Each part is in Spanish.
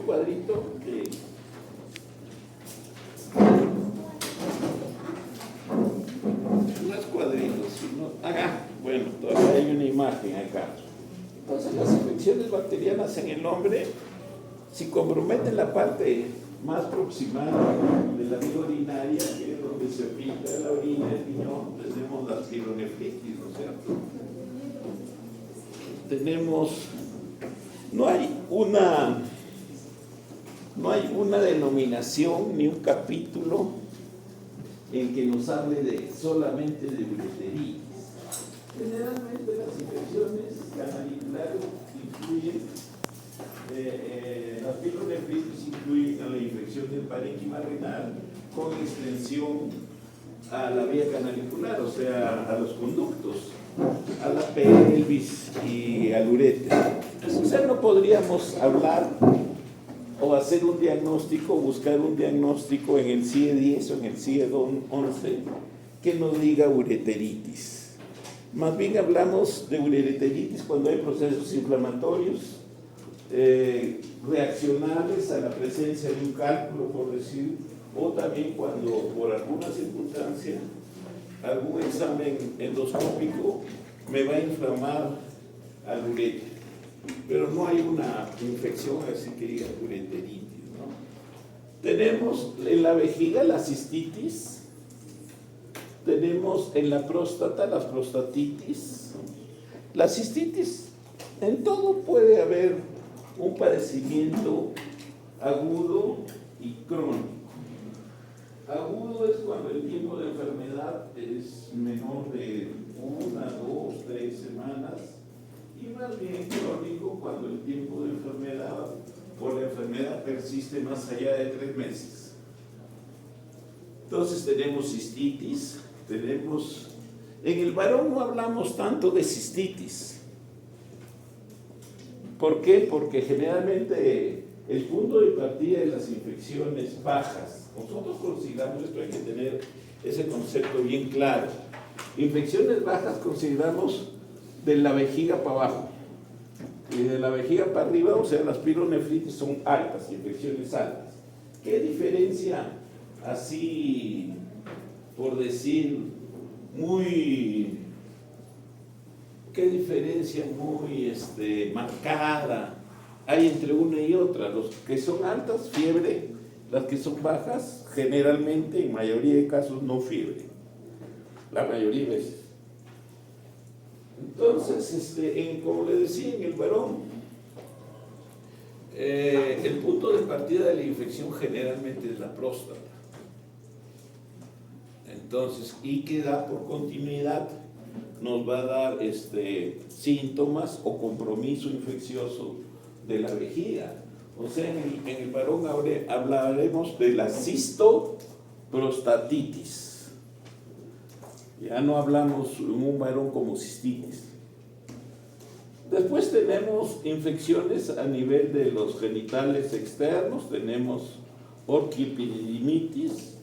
cuadrito de... No es cuadrito, sino... Bueno, todavía hay una imagen acá. Entonces las infecciones bacterianas en el hombre, si comprometen la parte más proximal de la vía urinaria, que es donde se filtra la orina del riñón, tenemos la pielonefritis, ¿no es cierto? No hay una denominación ni un capítulo en que nos hable solamente de ureteritis. Generalmente las infecciones canaliculares incluyen, las pielonefritis incluyen a la infección del parénquima renal con extensión a la vía canalicular, o sea, a los conductos, a la pelvis y al uréter. O sea, no podríamos hablar o hacer un diagnóstico, buscar un diagnóstico en el CIE 10 o en el CIE 11 que nos diga ureteritis. Más bien hablamos de ureteritis cuando hay procesos inflamatorios reaccionables a la presencia de un cálculo, por decir, o también cuando por alguna circunstancia algún examen endoscópico me va a inflamar al uréter. Pero no hay una infección así que diga ureteritis, ¿no? Tenemos en la vejiga la cistitis, tenemos en la próstata las prostatitis. La cistitis, en todo puede haber un padecimiento agudo y crónico. Agudo es cuando el tiempo de enfermedad es menor de 1, 2, 3 semanas, y más bien crónico cuando el tiempo de enfermedad o la enfermedad persiste más allá de 3 meses. Entonces tenemos cistitis, en el varón no hablamos tanto de cistitis. ¿Por qué? Porque generalmente el punto de partida de las infecciones bajas, nosotros consideramos, esto hay que tener ese concepto bien claro, infecciones bajas consideramos de la vejiga para abajo y de la vejiga para arriba, o sea, las pielonefritis son altas, infecciones altas. ¿Qué diferencia así, por decir, qué diferencia muy marcada hay entre una y otra? Los que son altas, fiebre; las que son bajas, generalmente, en mayoría de casos, no fiebre, la mayoría de veces. Entonces, como le decía, en el varón, el punto de partida de la infección generalmente es la próstata. Entonces, y que da por continuidad, nos va a dar síntomas o compromiso infeccioso de la vejiga. O sea, en el varón hablaremos de la cistoprostatitis. Ya no hablamos en un varón como cistitis. Después tenemos infecciones a nivel de los genitales externos, tenemos orquiepididimitis,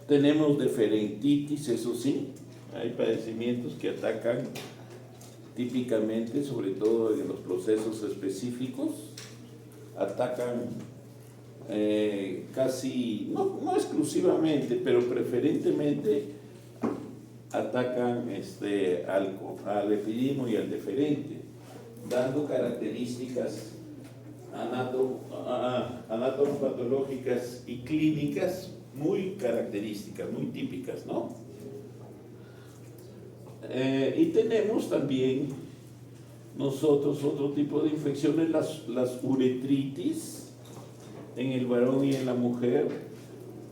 tenemos deferentitis, eso sí, hay padecimientos que atacan típicamente, sobre todo en los procesos específicos, atacan casi, no exclusivamente, pero preferentemente atacan al epidimo y al deferente, dando características anatomopatológicas y clínicas muy características, muy típicas, ¿no? Y tenemos también nosotros otro tipo de infecciones, las uretritis, en el varón y en la mujer.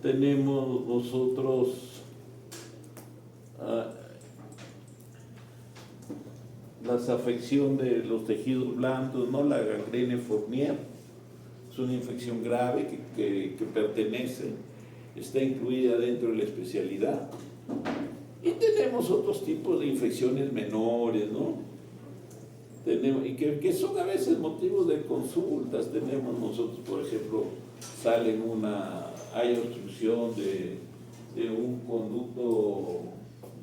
Tenemos nosotros la afección de los tejidos blandos, ¿no? La gangrena Fournier es una infección grave que pertenece, está incluida dentro de la especialidad. Y tenemos otros tipos de infecciones menores, ¿no? Y que son a veces motivos de consultas. Tenemos nosotros, por ejemplo, hay obstrucción de un conducto,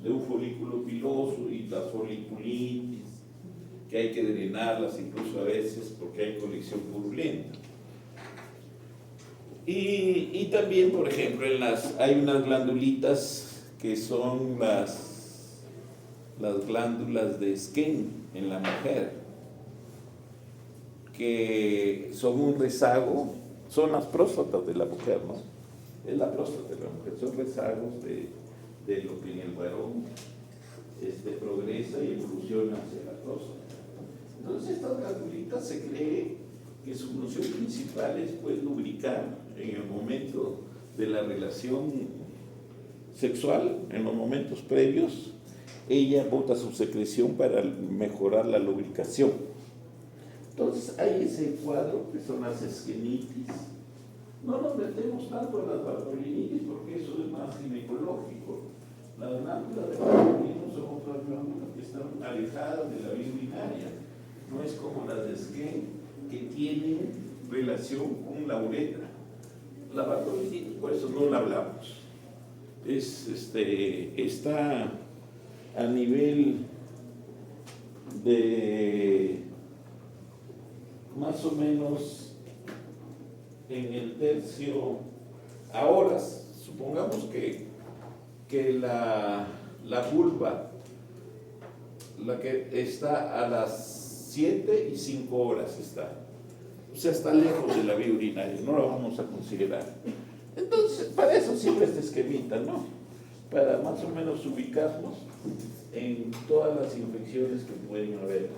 de un folículo piloso, y la foliculitis, que hay que drenarlas incluso a veces porque hay colección purulenta. Y también, por ejemplo, hay unas glandulitas que son las glándulas de Skene en la mujer, que son un rezago, son las próstatas de la mujer, ¿no? Es la próstata de la mujer, son rezagos de lo que en el varón progresa y evoluciona hacia la próstata. Entonces, estas glandulitas se cree que su función principal es, pues, lubricar en el momento de la relación sexual, en los momentos previos. Ella bota su secreción para mejorar la lubricación. Entonces hay ese cuadro que son las esquenitis. No nos metemos tanto en las bartolinitis porque eso es más ginecológico. Las glándulas de Bartolino son otras glándulas que están alejadas de la vía urinaria. No es como las de Skene, que tienen relación con la uretra. La bartolinitis, por eso no la hablamos. Está a nivel de más o menos en el tercio a horas. Supongamos que la vulva, la que está a las 7 y 5 horas está. O sea, está lejos de la vía urinaria, no la vamos a considerar. Entonces, para eso sirve este esquemita, ¿no? Para más o menos ubicarnos en todas las infecciones que pueden haber.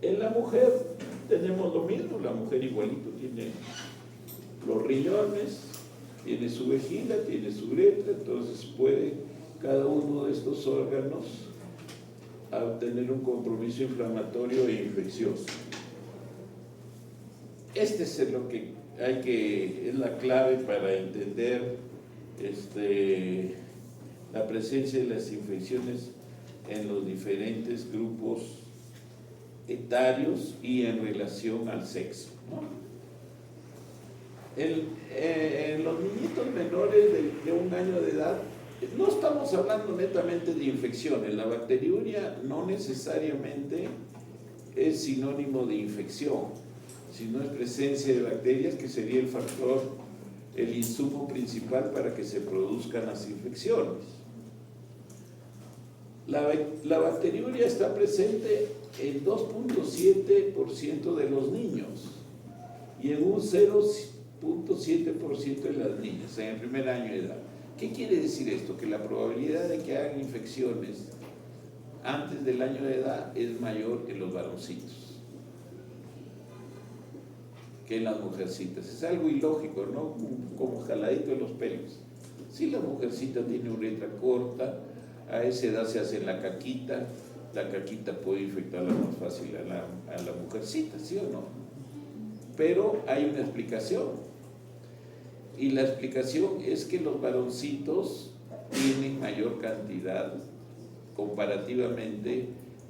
En la mujer tenemos lo mismo, la mujer igualito tiene los riñones, tiene su vejiga, tiene su uretra, entonces puede cada uno de estos órganos obtener un compromiso inflamatorio e infeccioso. Este es lo que es la clave para entender la presencia de las infecciones en los diferentes grupos etarios y en relación al sexo, ¿no? En los niñitos menores de 1 año de edad, no estamos hablando netamente de infecciones. La bacteriuria no necesariamente es sinónimo de infección, sino es presencia de bacterias, que sería el factor, el insumo principal para que se produzcan las infecciones. La bacteriuria está presente en 2.7% de los niños y en un 0.7% de las niñas en el primer año de edad. ¿Qué quiere decir esto? Que la probabilidad de que hagan infecciones antes del año de edad es mayor en los varoncitos que en las mujercitas. Es algo ilógico, ¿no? Como jaladito de los pelos. Si la mujercita tiene uretra corta, a esa edad se hace la caquita puede infectarla más fácil a la mujercita, ¿sí o no? Pero hay una explicación, y la explicación es que los varoncitos tienen mayor cantidad comparativamente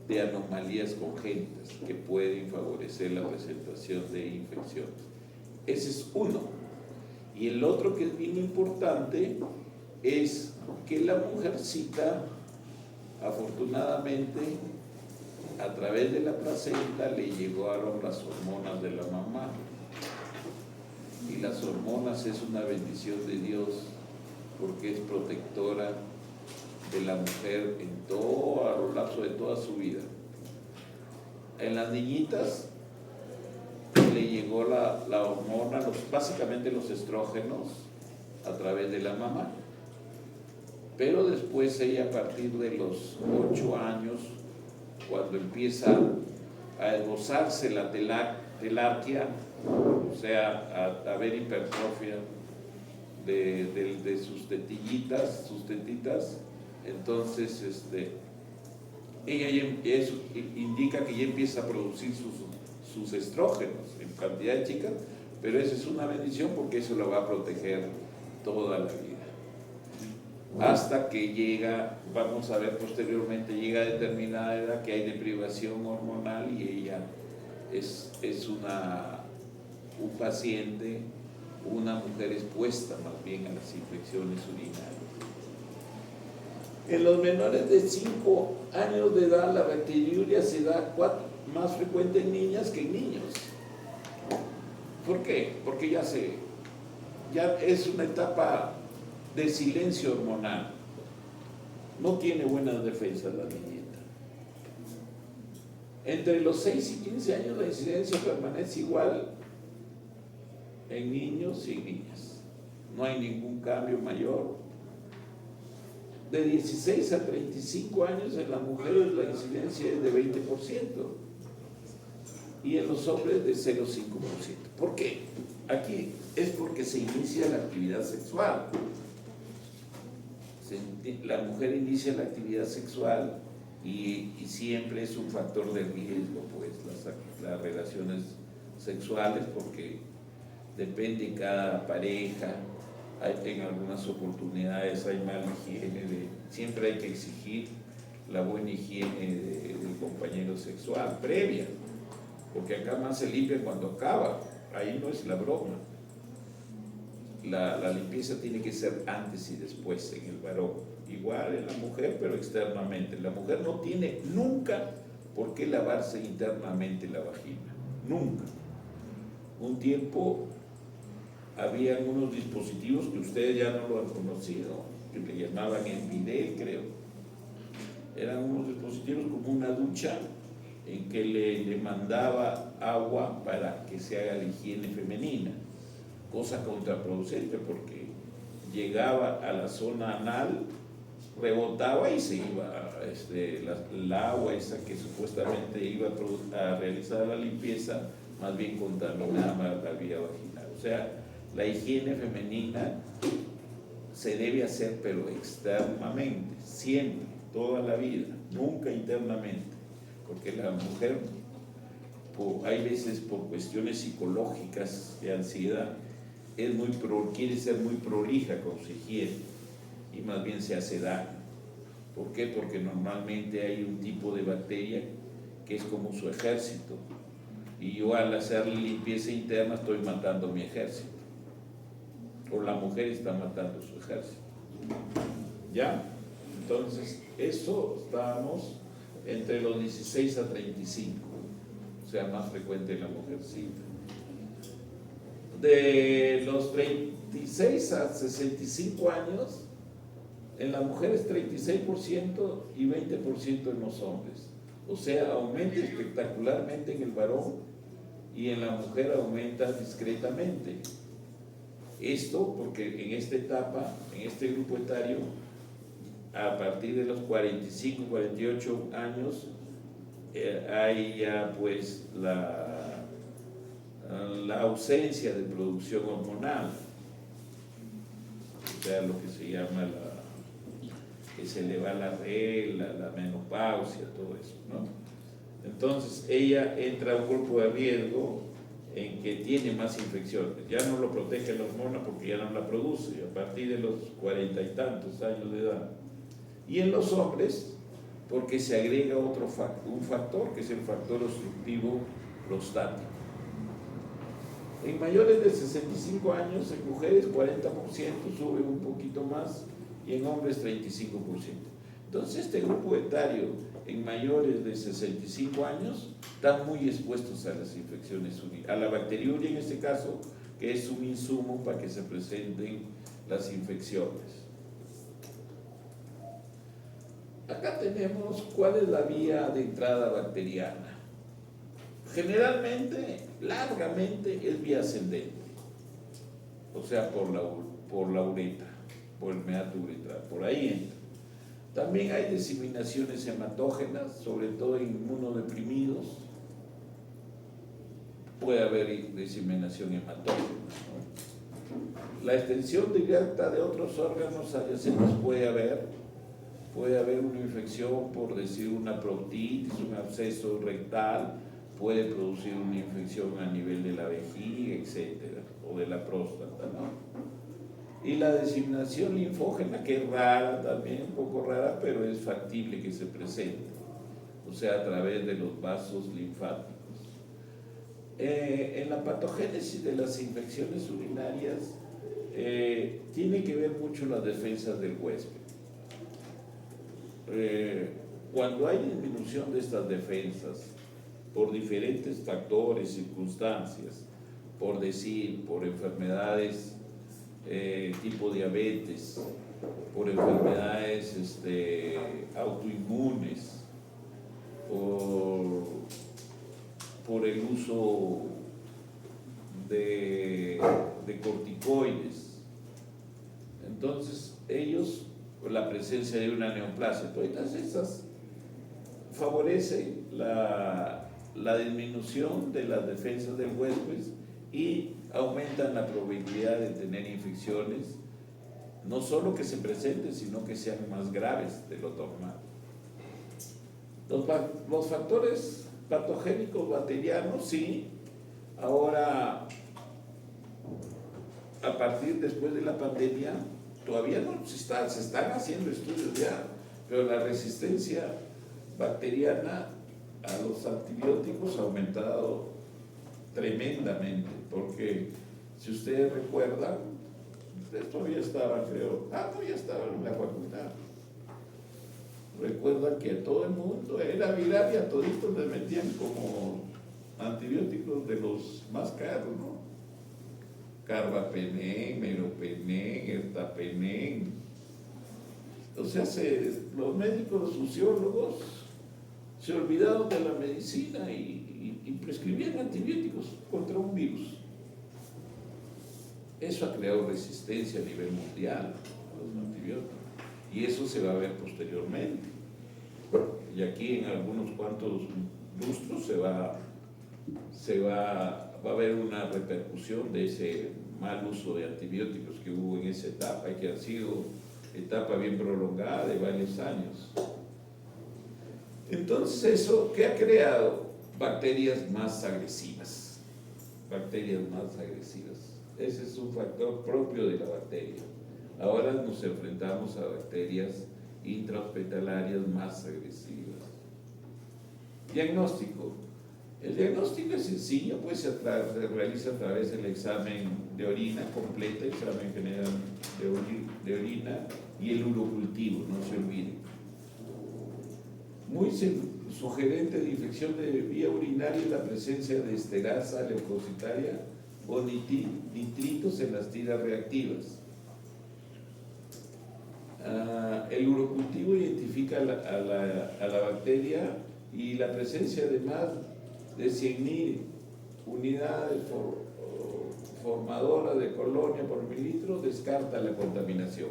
de anomalías congénitas que pueden favorecer la presentación de infecciones. Ese es uno. Y el otro, que es bien importante, es que la mujercita, afortunadamente, a través de la placenta le llegaron las hormonas de la mamá. Y las hormonas es una bendición de Dios, porque es protectora de la mujer a lo largo de toda su vida. En las niñitas le llegó la hormona, básicamente los estrógenos, a través de la mamá. Pero después ella, a partir de los 8 años, cuando empieza a esbozarse la telarquia, o sea, a haber hipertrofia de sus tetitas, entonces eso indica que ya empieza a producir sus estrógenos en cantidad chica, pero esa es una bendición porque eso la va a proteger toda la vida. Hasta que llega, vamos a ver posteriormente, llega a determinada edad que hay deprivación hormonal y ella es un paciente, una mujer expuesta más bien a las infecciones urinarias. En los menores de 5 años de edad, la bacteriuria se da más frecuente en niñas que en niños. ¿Por qué? Porque ya es una etapa de silencio hormonal. No tiene buenas defensas la niñita. Entre los 6 y 15 años la incidencia permanece igual en niños y en niñas. No hay ningún cambio mayor. De 16 a 35 años en las mujeres la incidencia es de 20% y en los hombres de 0,5%. ¿Por qué? Aquí es porque se inicia la actividad sexual. La mujer inicia la actividad sexual y siempre es un factor de riesgo, pues, las relaciones sexuales, porque depende de cada pareja. En algunas oportunidades hay mala higiene, siempre hay que exigir la buena higiene del compañero sexual previa, porque acá más se limpia cuando acaba, ahí no es la broma. La limpieza tiene que ser antes y después en el varón, igual en la mujer, pero externamente. La mujer no tiene nunca por qué lavarse internamente la vagina, nunca. Un tiempo había algunos dispositivos que ustedes ya no lo han conocido, que le llamaban el bidet, creo. Eran unos dispositivos como una ducha en que le mandaba agua para que se haga la higiene femenina, cosa contraproducente porque llegaba a la zona anal, rebotaba y se iba el agua esa que supuestamente iba a realizar la limpieza, más bien contaminaba la vía vaginal. O sea, la higiene femenina se debe hacer pero externamente, siempre, toda la vida, nunca internamente, porque la mujer, hay veces por cuestiones psicológicas de ansiedad, quiere ser muy prolija con su higiene y más bien se hace daño. ¿Por qué? Porque normalmente hay un tipo de bacteria que es como su ejército y yo al hacer limpieza interna estoy matando mi ejército, o la mujer está matando su ejército. ¿Ya? Entonces, eso estábamos entre los 16 a 35, o sea, más frecuente en la mujercita. De los 36 a 65 años, en la mujer es 36% y 20% en los hombres. O sea, aumenta espectacularmente en el varón y en la mujer aumenta discretamente. Esto porque en esta etapa, en este grupo etario, a partir de los 45, 48 años, hay ya pues la ausencia de producción hormonal, o sea, lo que se llama que se le va la regla, la menopausia, todo eso, ¿no? Entonces ella entra a un grupo de riesgo en que tiene más infecciones, ya no lo protege la hormona porque ya no la produce a partir de los 40 y tantos años de edad. Y en los hombres, porque se agrega un factor, que es el factor obstructivo prostático. En mayores de 65 años, en mujeres 40%, sube un poquito más, y en hombres 35%. Entonces este grupo etario en mayores de 65 años están muy expuestos a las infecciones, a la bacteriuria en este caso, que es un insumo para que se presenten las infecciones. Acá tenemos cuál es la vía de entrada bacteriana. Generalmente, largamente, es vía ascendente, o sea, por la uretra, por el meato uretral, por ahí entra. También hay diseminaciones hematógenas, sobre todo en inmunodeprimidos. Puede haber diseminación hematógena, ¿no? La extensión directa de otros órganos adyacentes puede haber una infección, por decir una proctitis, un absceso rectal, puede producir una infección a nivel de la vejiga, etcétera, o de la próstata, ¿no? Y la diseminación linfógena, que es rara también, un poco rara, pero es factible que se presente, o sea, a través de los vasos linfáticos. En la patogénesis de las infecciones urinarias tiene que ver mucho las defensas del huésped. Cuando hay disminución de estas defensas por diferentes factores, circunstancias, por decir, por enfermedades tipo diabetes, por enfermedades autoinmunes, por el uso de corticoides. Entonces, ellos, la presencia de una neoplasia, todas esas favorecen la disminución de las defensas del huésped y aumentan la probabilidad de tener infecciones, no solo que se presenten, sino que sean más graves de lo normal. Los factores patogénicos bacterianos, sí, ahora, a partir después de la pandemia, todavía no se están haciendo estudios ya, pero la resistencia bacteriana a los antibióticos ha aumentado tremendamente, porque si ustedes recuerdan, ustedes todavía estaban, creo, ya estaban en la facultad. Recuerdan que a todo el mundo era viral y a toditos les metían como antibióticos de los más caros, ¿no? Carbapenem, meropenem, ertapenem. O sea, los médicos, los fisiólogos se olvidaron de la medicina y prescribían antibióticos contra un virus. Eso ha creado resistencia a nivel mundial a los antibióticos. Y eso se va a ver posteriormente. Y aquí en algunos cuantos lustros va a haber una repercusión de ese mal uso de antibióticos que hubo en esa etapa y que ha sido etapa bien prolongada de varios años. Entonces, ¿eso qué ha creado? Bacterias más agresivas. Bacterias más agresivas. Ese es un factor propio de la bacteria. Ahora nos enfrentamos a bacterias intrahospitalarias más agresivas. Diagnóstico. El diagnóstico es sencillo, pues se realiza a través del examen de orina completa, examen general de orina y el urocultivo, no se olviden. Muy sugerente de infección de vía urinaria es la presencia de esterasa leucocitaria o nitritos en las tiras reactivas. El urocultivo identifica a la bacteria y la presencia de más de 100.000 unidades formadoras de colonia por mililitro descarta la contaminación,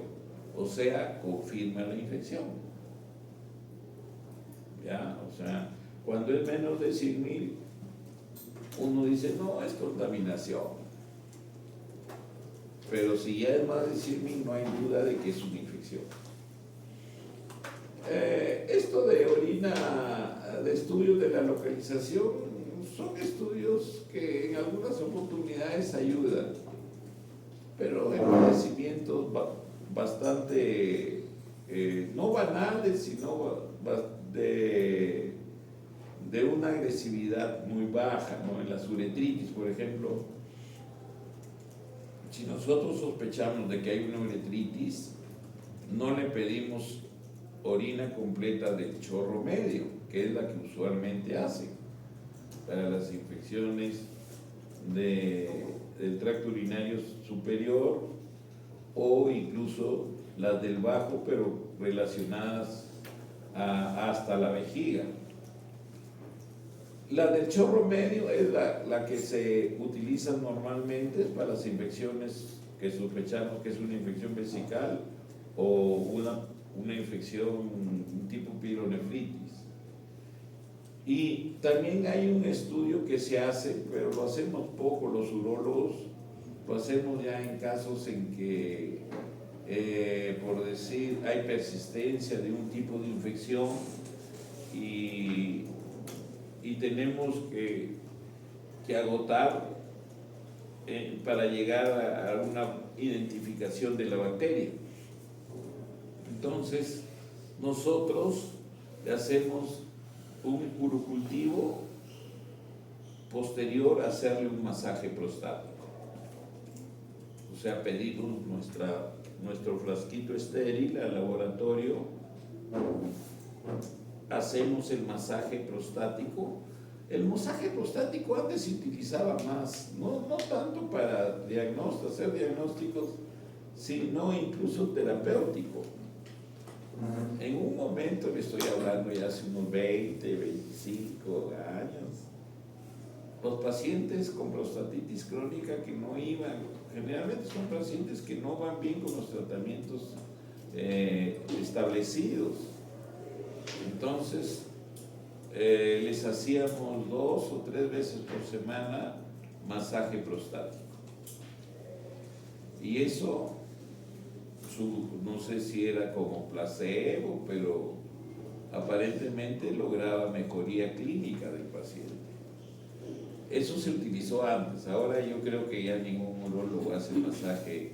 o sea, confirma la infección. ¿Ya? O sea, cuando es menos de 100.000, uno dice, no, es contaminación. Pero si ya es más de 100.000, no hay duda de que es una infección. Esto de orina, de estudios de la localización, son estudios que en algunas oportunidades ayudan, pero en padecimientos bastante, no banales, sino de una agresividad muy baja, ¿no? En las uretritis, por ejemplo, si nosotros sospechamos de que hay una uretritis, no le pedimos orina completa del chorro medio, que es la que usualmente hacen para las infecciones del tracto urinario superior o incluso las del bajo, pero relacionadas hasta la vejiga. La del chorro medio es la que se utiliza normalmente para las infecciones que sospechamos que es una infección vesical o una infección tipo pielonefritis. Y también hay un estudio que se hace, pero lo hacemos poco los urólogos, lo hacemos ya en casos en que, por decir, hay persistencia de un tipo de infección y tenemos que agotar para llegar a una identificación de la bacteria. Entonces, nosotros le hacemos un urocultivo posterior a hacerle un masaje prostático. O sea, pedimos nuestro frasquito estéril al laboratorio, hacemos el masaje prostático El masaje prostático antes se utilizaba más, no tanto para hacer diagnósticos, sino incluso terapéutico. En un momento, le estoy hablando ya hace unos 20, 25 años, los pacientes con prostatitis crónica que no iban, generalmente son pacientes que no van bien con los tratamientos establecidos. Entonces, les hacíamos 2 o 3 veces por semana masaje prostático. Y eso, no sé si era como placebo, pero aparentemente lograba mejoría clínica del paciente. Eso se utilizó antes. Ahora yo creo que ya ningún urólogo hace masaje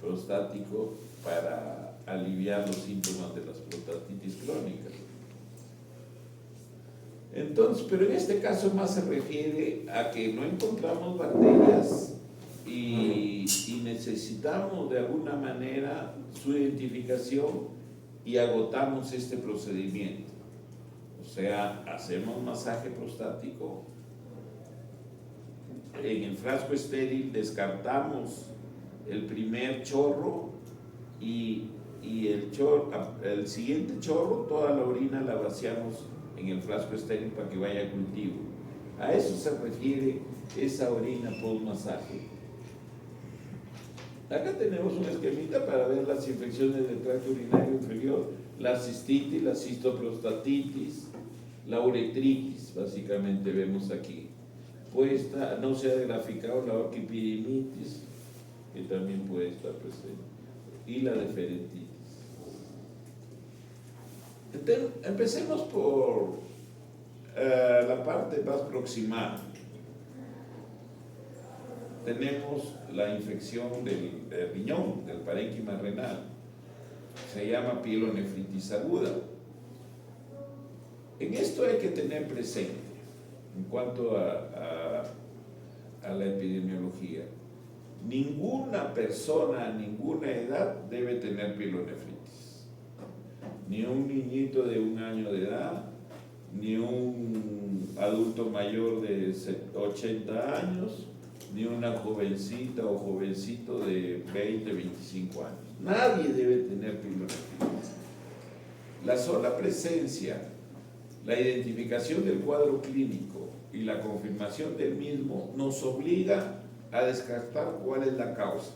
prostático para aliviar los síntomas de las prostatitis crónicas. Entonces, pero en este caso más se refiere a que no encontramos bacterias y necesitamos de alguna manera su identificación y agotamos este procedimiento. O sea, hacemos masaje prostático, en el frasco estéril descartamos el primer chorro y el siguiente chorro, toda la orina la vaciamos en el frasco estéril para que vaya a cultivo. A eso se refiere esa orina post-masaje. Acá tenemos un esquemita para ver las infecciones del tracto urinario inferior, la cistitis, la cistoprostatitis, la uretritis, básicamente vemos aquí. Puesta, no se ha graficado la orquipirinitis, que también puede estar presente, y la deferentitis. Entonces, empecemos por la parte más proximal. Tenemos la infección del riñón, del parénquima renal. Se llama pielonefritis aguda. En esto hay que tener presente, en cuanto a la epidemiología, ninguna persona a ninguna edad debe tener pielonefritis. Ni un niñito de 1 año de edad, ni un adulto mayor de 80 años, ni una jovencita o jovencito de 20, 25 años. Nadie debe tener pielonefritis. La sola presencia, la identificación del cuadro clínico y la confirmación del mismo nos obliga a descartar cuál es la causa.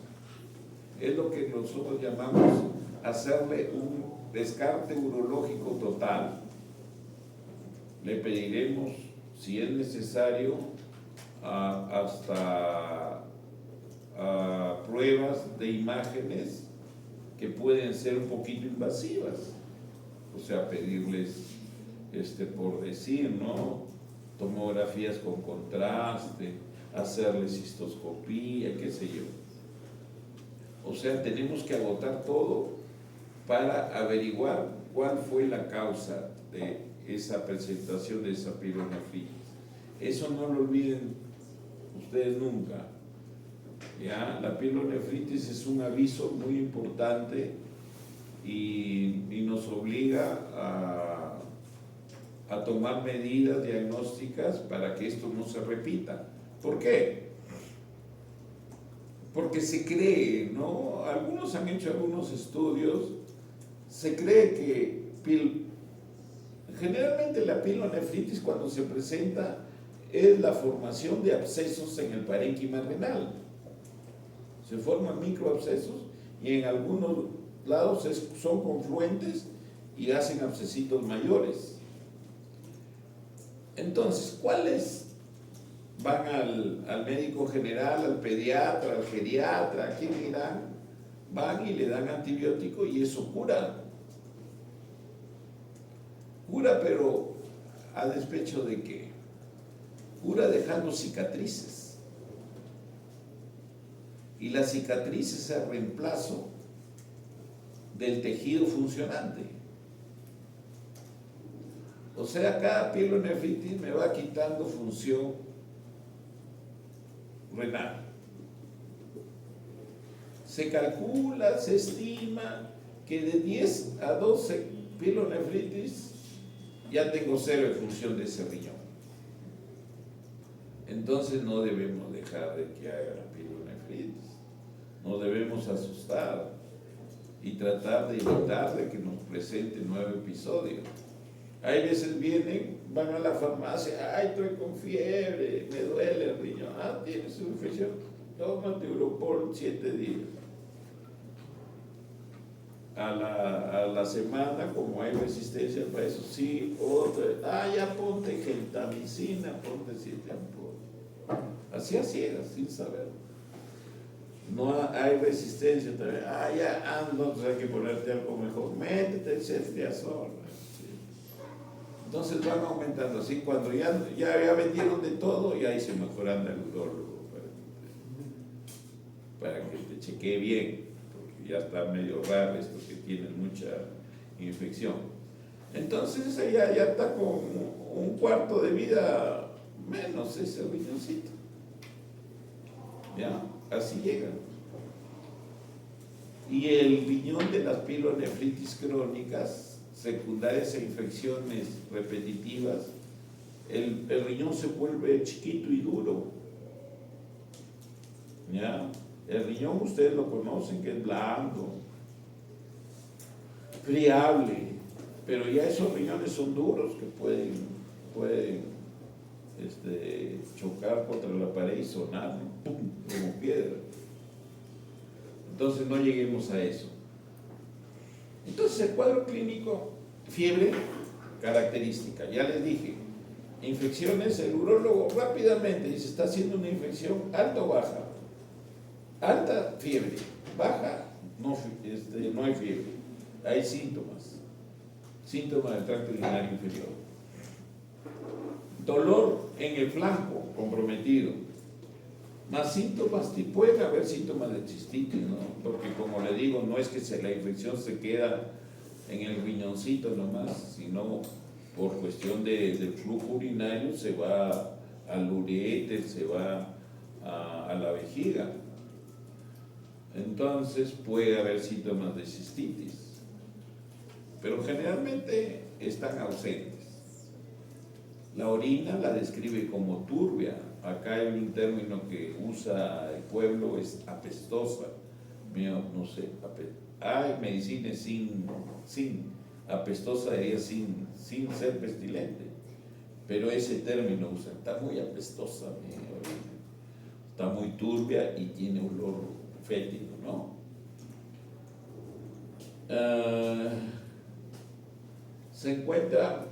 Es lo que nosotros llamamos hacerle un descarte urológico total. Le pediremos, si es necesario, hasta pruebas de imágenes que pueden ser un poquito invasivas. O sea, pedirles, por decir, ¿no?, tomografías con contraste, hacerles cistoscopía, qué sé yo. O sea, tenemos que agotar todo para averiguar cuál fue la causa de esa presentación de esa pielonefritis. Eso no lo olviden ustedes nunca. ¿Ya? La pielonefritis es un aviso muy importante y nos obliga a tomar medidas diagnósticas para que esto no se repita. ¿Por qué? Porque se cree, ¿no? Algunos han hecho algunos estudios, se cree que generalmente la pielonefritis cuando se presenta es la formación de abscesos en el parénquima renal. Se forman microabscesos y en algunos lados son confluentes y hacen abscesitos mayores. Entonces, ¿cuáles van al médico general, al pediatra, al geriatra? ¿A quién irán? Van y le dan antibiótico y eso cura. Cura, pero ¿a despecho de qué? Cura dejando cicatrices. Y la cicatriz es el reemplazo del tejido funcionante. O sea, cada pielonefritis me va quitando función renal. Se calcula, se estima que de 10 a 12 pielonefritis ya tengo 0 en función de ese riñón. Entonces no debemos dejar de que haga la pielonefritis, no debemos asustar y tratar de evitar de que nos presente nuevo episodio. Hay veces vienen, van a la farmacia, ay, estoy con fiebre, me duele el riñón, tienes una infección, tómate Europol 7 días. A la semana, como hay resistencia para eso, sí, otra, ya ponte gentamicina, ponte 7 ampollas. Así a ciegas, sin saber. No hay resistencia también, entonces hay que ponerte algo mejor, métete el ceftriaxona. Entonces van aumentando así, cuando ya vendieron de todo, y ahí se mejor anda el urólogo para que te chequee bien, porque ya está medio raro esto que tiene mucha infección. Entonces ella ya está con un cuarto de vida menos ese riñoncito. ¿Ya? Así llega. Y el riñón de las pielonefritis crónicas secundarias a infecciones repetitivas, el riñón se vuelve chiquito y duro. ¿Ya? El riñón ustedes lo conocen, que es blando, friable, pero ya esos riñones son duros que pueden chocar contra la pared y sonar, ¡pum!, como piedra. Entonces no lleguemos a eso. Entonces el cuadro clínico, fiebre característica, ya les dije, infecciones, el urólogo rápidamente dice, está haciendo una infección alta o baja, alta fiebre, baja no hay fiebre, hay síntomas del tracto urinario inferior, dolor en el flanco comprometido, más síntomas, pueden haber síntomas de cistitis, ¿no? Porque como le digo, no es que la infección se queda en el riñoncito nomás, sino por cuestión del flujo urinario se va al uréter, se va a la vejiga. Entonces puede haber síntomas de cistitis, pero generalmente están ausentes. La orina la describe como turbia. Acá hay un término que usa el pueblo, es apestosa. No sé, hay medicinas sin apestosa sería sin ser pestilente, pero ese término usa, está muy apestosa mi orina, está muy turbia y tiene olor fétido, ¿no? Se encuentra.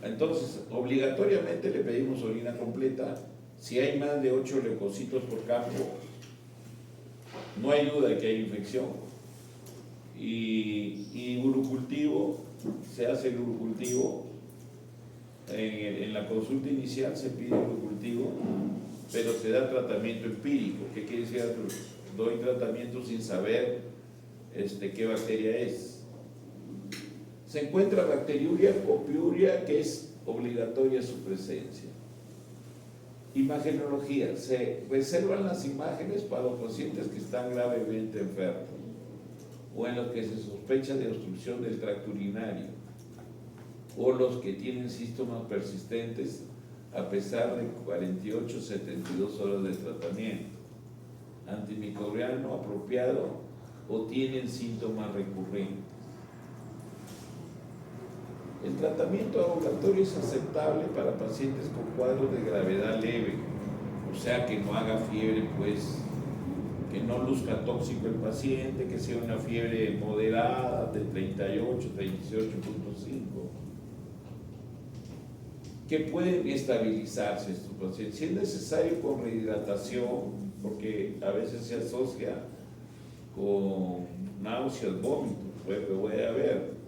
Entonces, obligatoriamente le pedimos orina completa. Si hay más de 8 leucocitos por campo, no hay duda de que hay infección. Y urocultivo, se hace el urocultivo. En la consulta inicial se pide urocultivo, pero se da tratamiento empírico. ¿Qué quiere decir? Doy tratamiento sin saber qué bacteria es. Se encuentra bacteriuria, copiuria, que es obligatoria su presencia. Imagenología. Se reservan las imágenes para los pacientes que están gravemente enfermos o en los que se sospecha de obstrucción del tracto urinario o los que tienen síntomas persistentes a pesar de 48 72 horas de tratamiento antimicrobiano no apropiado o tienen síntomas recurrentes. El tratamiento ambulatorio es aceptable para pacientes con cuadros de gravedad leve, o sea que no haga fiebre, pues, que no luzca tóxico el paciente, que sea una fiebre moderada de 38, 38.5, que pueden estabilizarse estos pacientes. Si es necesario con rehidratación, porque a veces se asocia con náuseas, vómitos, puede haber.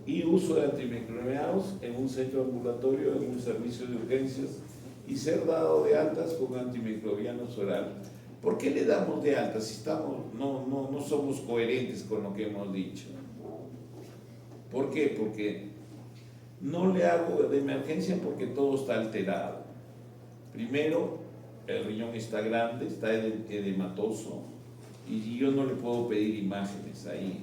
Y uso de antimicrobianos en un centro ambulatorio, en un servicio de urgencias, y ser dado de altas con antimicrobianos oral. ¿Por qué le damos de altas si no somos coherentes con lo que hemos dicho? ¿Por qué? Porque no le hago de emergencia porque todo está alterado. Primero, el riñón está grande, está edematoso, y yo no le puedo pedir imágenes ahí,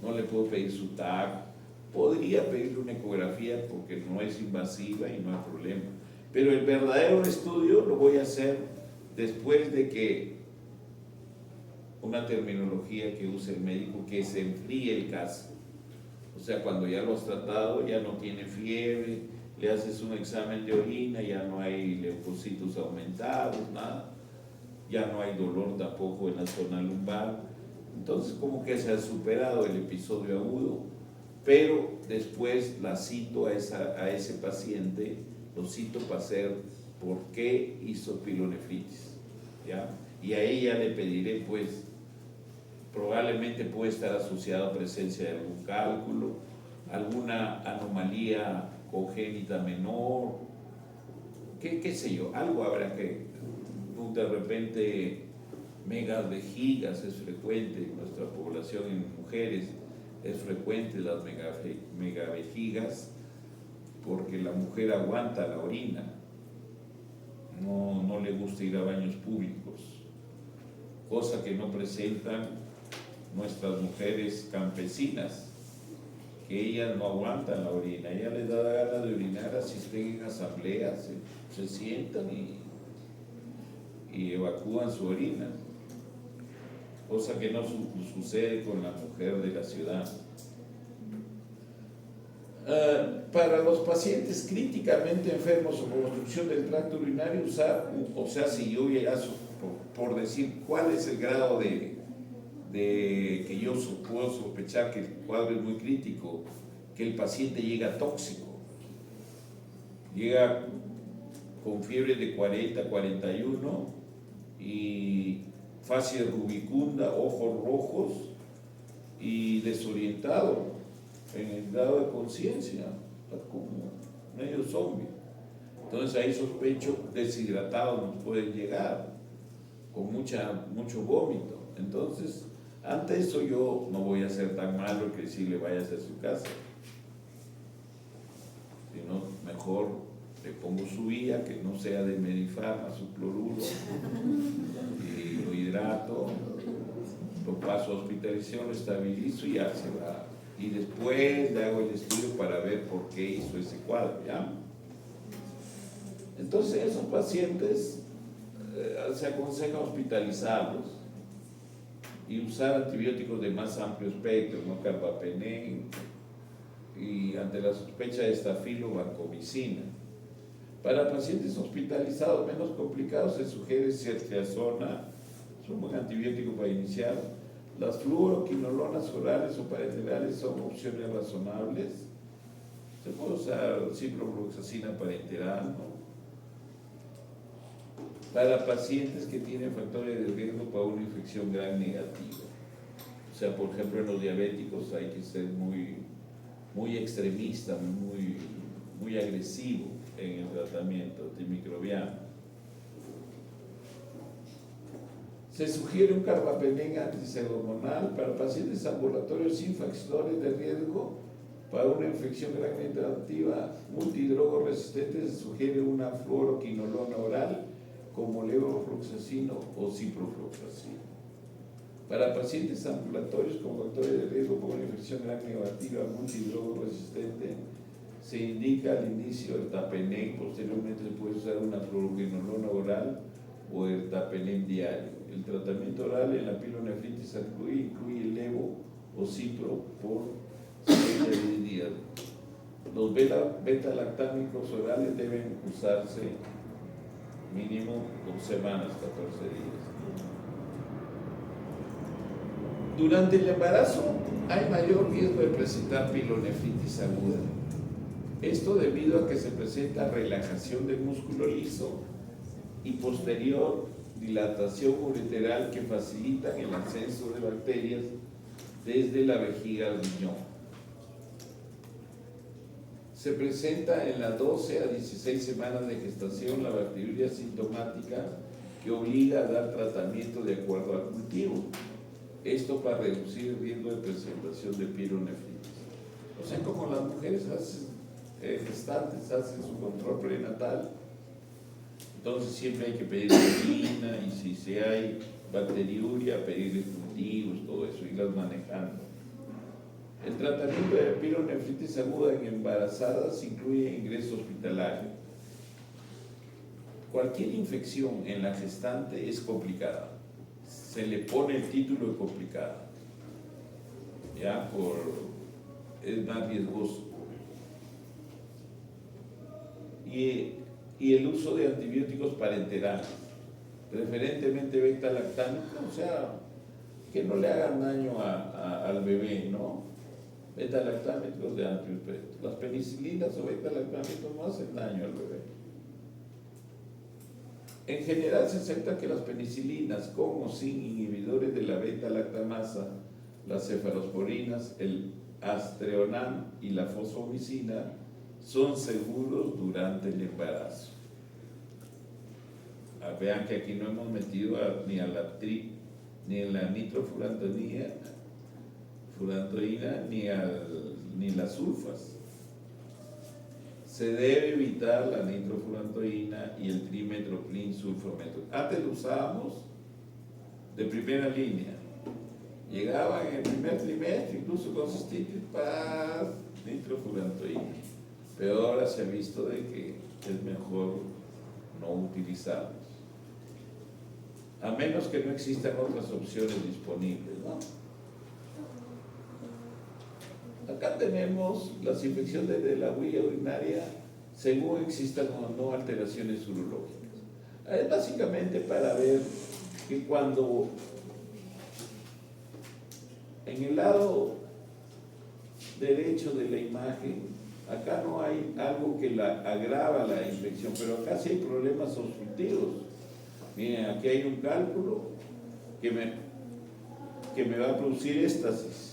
no le puedo pedir su TAC. Podría pedirle una ecografía porque no es invasiva y no hay problema. Pero el verdadero estudio lo voy a hacer después de que una terminología que use el médico, que se enfríe el caso. O sea, cuando ya lo has tratado, ya no tiene fiebre, le haces un examen de orina, ya no hay leucocitos aumentados, nada, ya no hay dolor tampoco en la zona lumbar. Entonces, como que se ha superado el episodio agudo, pero después la cito a ese paciente, lo cito para hacer por qué hizo pilonefritis, ¿ya? Y a ella le pediré, pues, probablemente puede estar asociado a presencia de algún cálculo, alguna anomalía congénita menor, qué sé yo, algo habrá que, de repente, megavejigas es frecuente en nuestra población, en mujeres es frecuente las megavejigas, porque la mujer aguanta la orina, no le gusta ir a baños públicos, cosa que no presentan nuestras mujeres campesinas, que ellas no aguantan la orina, ellas les da la gana de orinar, así estén en asambleas, se sientan y evacúan su orina, cosa que no sucede con la mujer de la ciudad. Para los pacientes críticamente enfermos o con obstrucción del tracto urinario, o sea, si yo ya, por decir cuál es el grado de que yo puedo sospechar que el cuadro es muy crítico, que el paciente llega tóxico, llega con fiebre de 40, 41 y facies rubicunda, ojos rojos y desorientado en el grado de conciencia, como medio zombie. Entonces ahí sospecho deshidratados nos pueden llegar, con mucho vómito. Entonces, ante eso yo no voy a ser tan malo que decirle vayas a su casa, sino mejor le pongo su vía, que no sea de Medifarma, su cloruro, y lo hidrato, lo paso a hospitalización, lo estabilizo y ya se va. Y después le hago el estudio para ver por qué hizo ese cuadro, ¿ya? Entonces esos pacientes se aconseja hospitalizarlos y usar antibióticos de más amplio espectro, ¿no? Carbapenem, y ante la sospecha de estafilo, vancomicina. Para pacientes hospitalizados menos complicados se sugiere ceftriaxona, es un buen antibiótico para iniciar. Las fluoroquinolonas orales o parenterales son opciones razonables. Se puede usar ciprofloxacina parenteral, ¿no? Para pacientes que tienen factores de riesgo para una infección gram negativa. O sea, por ejemplo, en los diabéticos hay que ser muy extremista, muy agresivo en el tratamiento antimicrobiano. Se sugiere un carbapenem antipseudomonal para pacientes ambulatorios sin factores de riesgo para una infección gram negativa multidrogo resistente. Se sugiere una fluoroquinolona oral como levofloxacino o ciprofloxacino. Para pacientes ambulatorios con factores de riesgo por una infección gram negativa multidrogo resistente, se indica al inicio ertapenem, posteriormente se puede usar una fluoroquinolona oral o ertapenem diario. El tratamiento oral en la pilonefritis incluye levo o cipro por 7 días. Los beta-lactámicos orales deben usarse mínimo 2 semanas, 14 días. Durante el embarazo hay mayor riesgo de presentar pilonefritis aguda. Esto debido a que se presenta relajación del músculo liso y posterior dilatación ureteral que facilitan el ascenso de bacterias desde la vejiga al riñón. Se presenta en las 12 a 16 semanas de gestación la bacteriuria sintomática que obliga a dar tratamiento de acuerdo al cultivo. Esto para reducir el riesgo de presentación de pilonefritis. O sea, como las mujeres gestantes hacen su control prenatal, entonces siempre hay que pedir orina y si hay bacteriuria, pedirles cultivos, todo eso, irlas manejando. El tratamiento de pilonefritis aguda en embarazadas incluye ingreso hospitalario. cualquier infección en la gestante es complicada. Se le pone el título de complicada, ya, es más riesgoso. Y el uso de antibióticos parenterales, preferentemente beta-lactámicos, o sea, que no le hagan daño al bebé, ¿no? Beta-lactámicos de amplio espectro. Las penicilinas o beta-lactámicos no hacen daño al bebé. En general se acepta que las penicilinas con o sin inhibidores de la beta-lactamasa, las cefalosporinas, el astreonam y la fosfomicina son seguros durante el embarazo. Vean que aquí no hemos metido ni a la ni en la nitrofurantoína, ni las sulfas. Se debe evitar la nitrofurantoína y el trimetoprim sulfometro. Antes lo usábamos de primera línea. Llegaban en el primer trimestre, incluso con cistitis, para nitrofurantoína. Pero ahora se ha visto de que es mejor no utilizarlos. A menos que no existan otras opciones disponibles, ¿no? Acá tenemos las infecciones de la vía urinaria según existan o no alteraciones urológicas. Es básicamente para ver que cuando en el lado derecho de la imagen, acá no hay algo que agrava la infección, pero acá sí hay problemas obstructivos. Miren, aquí hay un cálculo que me va a producir éstasis.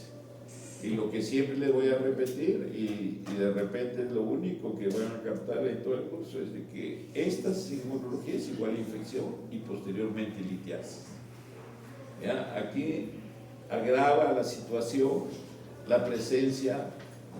Y lo que siempre les voy a repetir, y de repente es lo único que van a captar en todo el curso, es de que esta inmunología es igual a infección y posteriormente litiasis. ¿Ya? Aquí agrava la situación la presencia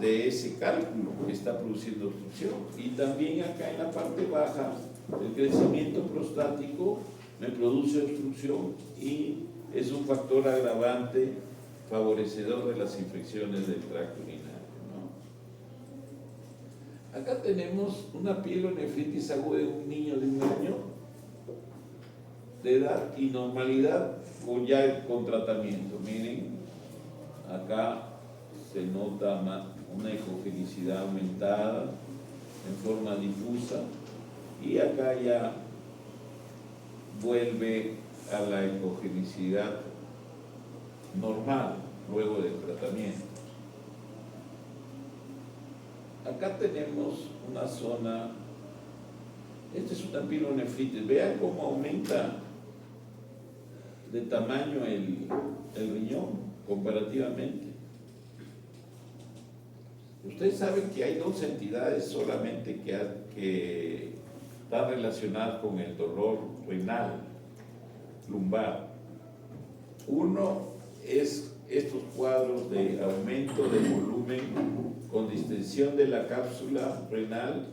de ese cálculo que está produciendo obstrucción. Y también acá en la parte baja, el crecimiento prostático me produce obstrucción y es un factor agravante favorecedor de las infecciones del tracto urinario, ¿no? Acá tenemos una pielonefritis aguda de un niño de 1 año de edad y normalidad con tratamiento. Miren, acá se nota una ecogenicidad aumentada en forma difusa y acá ya vuelve a la ecogenicidad normal luego del tratamiento. Acá tenemos una zona, esta es una pielonefritis, vean cómo aumenta de tamaño el riñón comparativamente. Ustedes saben que hay 2 entidades solamente que están relacionadas con el dolor renal lumbar. Uno es estos cuadros de aumento de volumen con distensión de la cápsula renal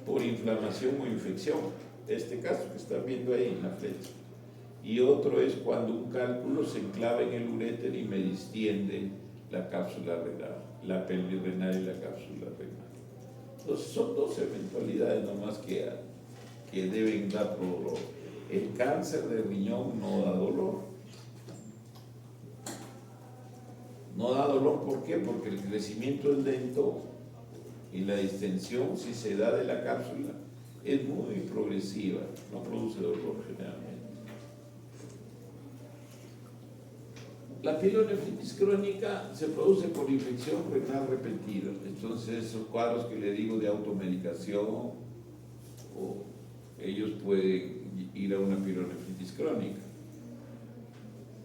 por inflamación o infección, este caso que están viendo ahí en la flecha. Y otro es cuando un cálculo se enclava en el uréter y me distiende la cápsula renal, la pelvis renal y la cápsula renal. Entonces son 2 eventualidades nomás que deben dar dolor. El cáncer de riñón no da dolor. No da dolor, ¿por qué? Porque el crecimiento es lento y la distensión, si se da de la cápsula, es muy progresiva, no produce dolor generalmente. La pielonefritis crónica se produce por infección renal repetida. Entonces, esos cuadros que le digo de automedicación, ellos pueden ir a una pielonefritis crónica.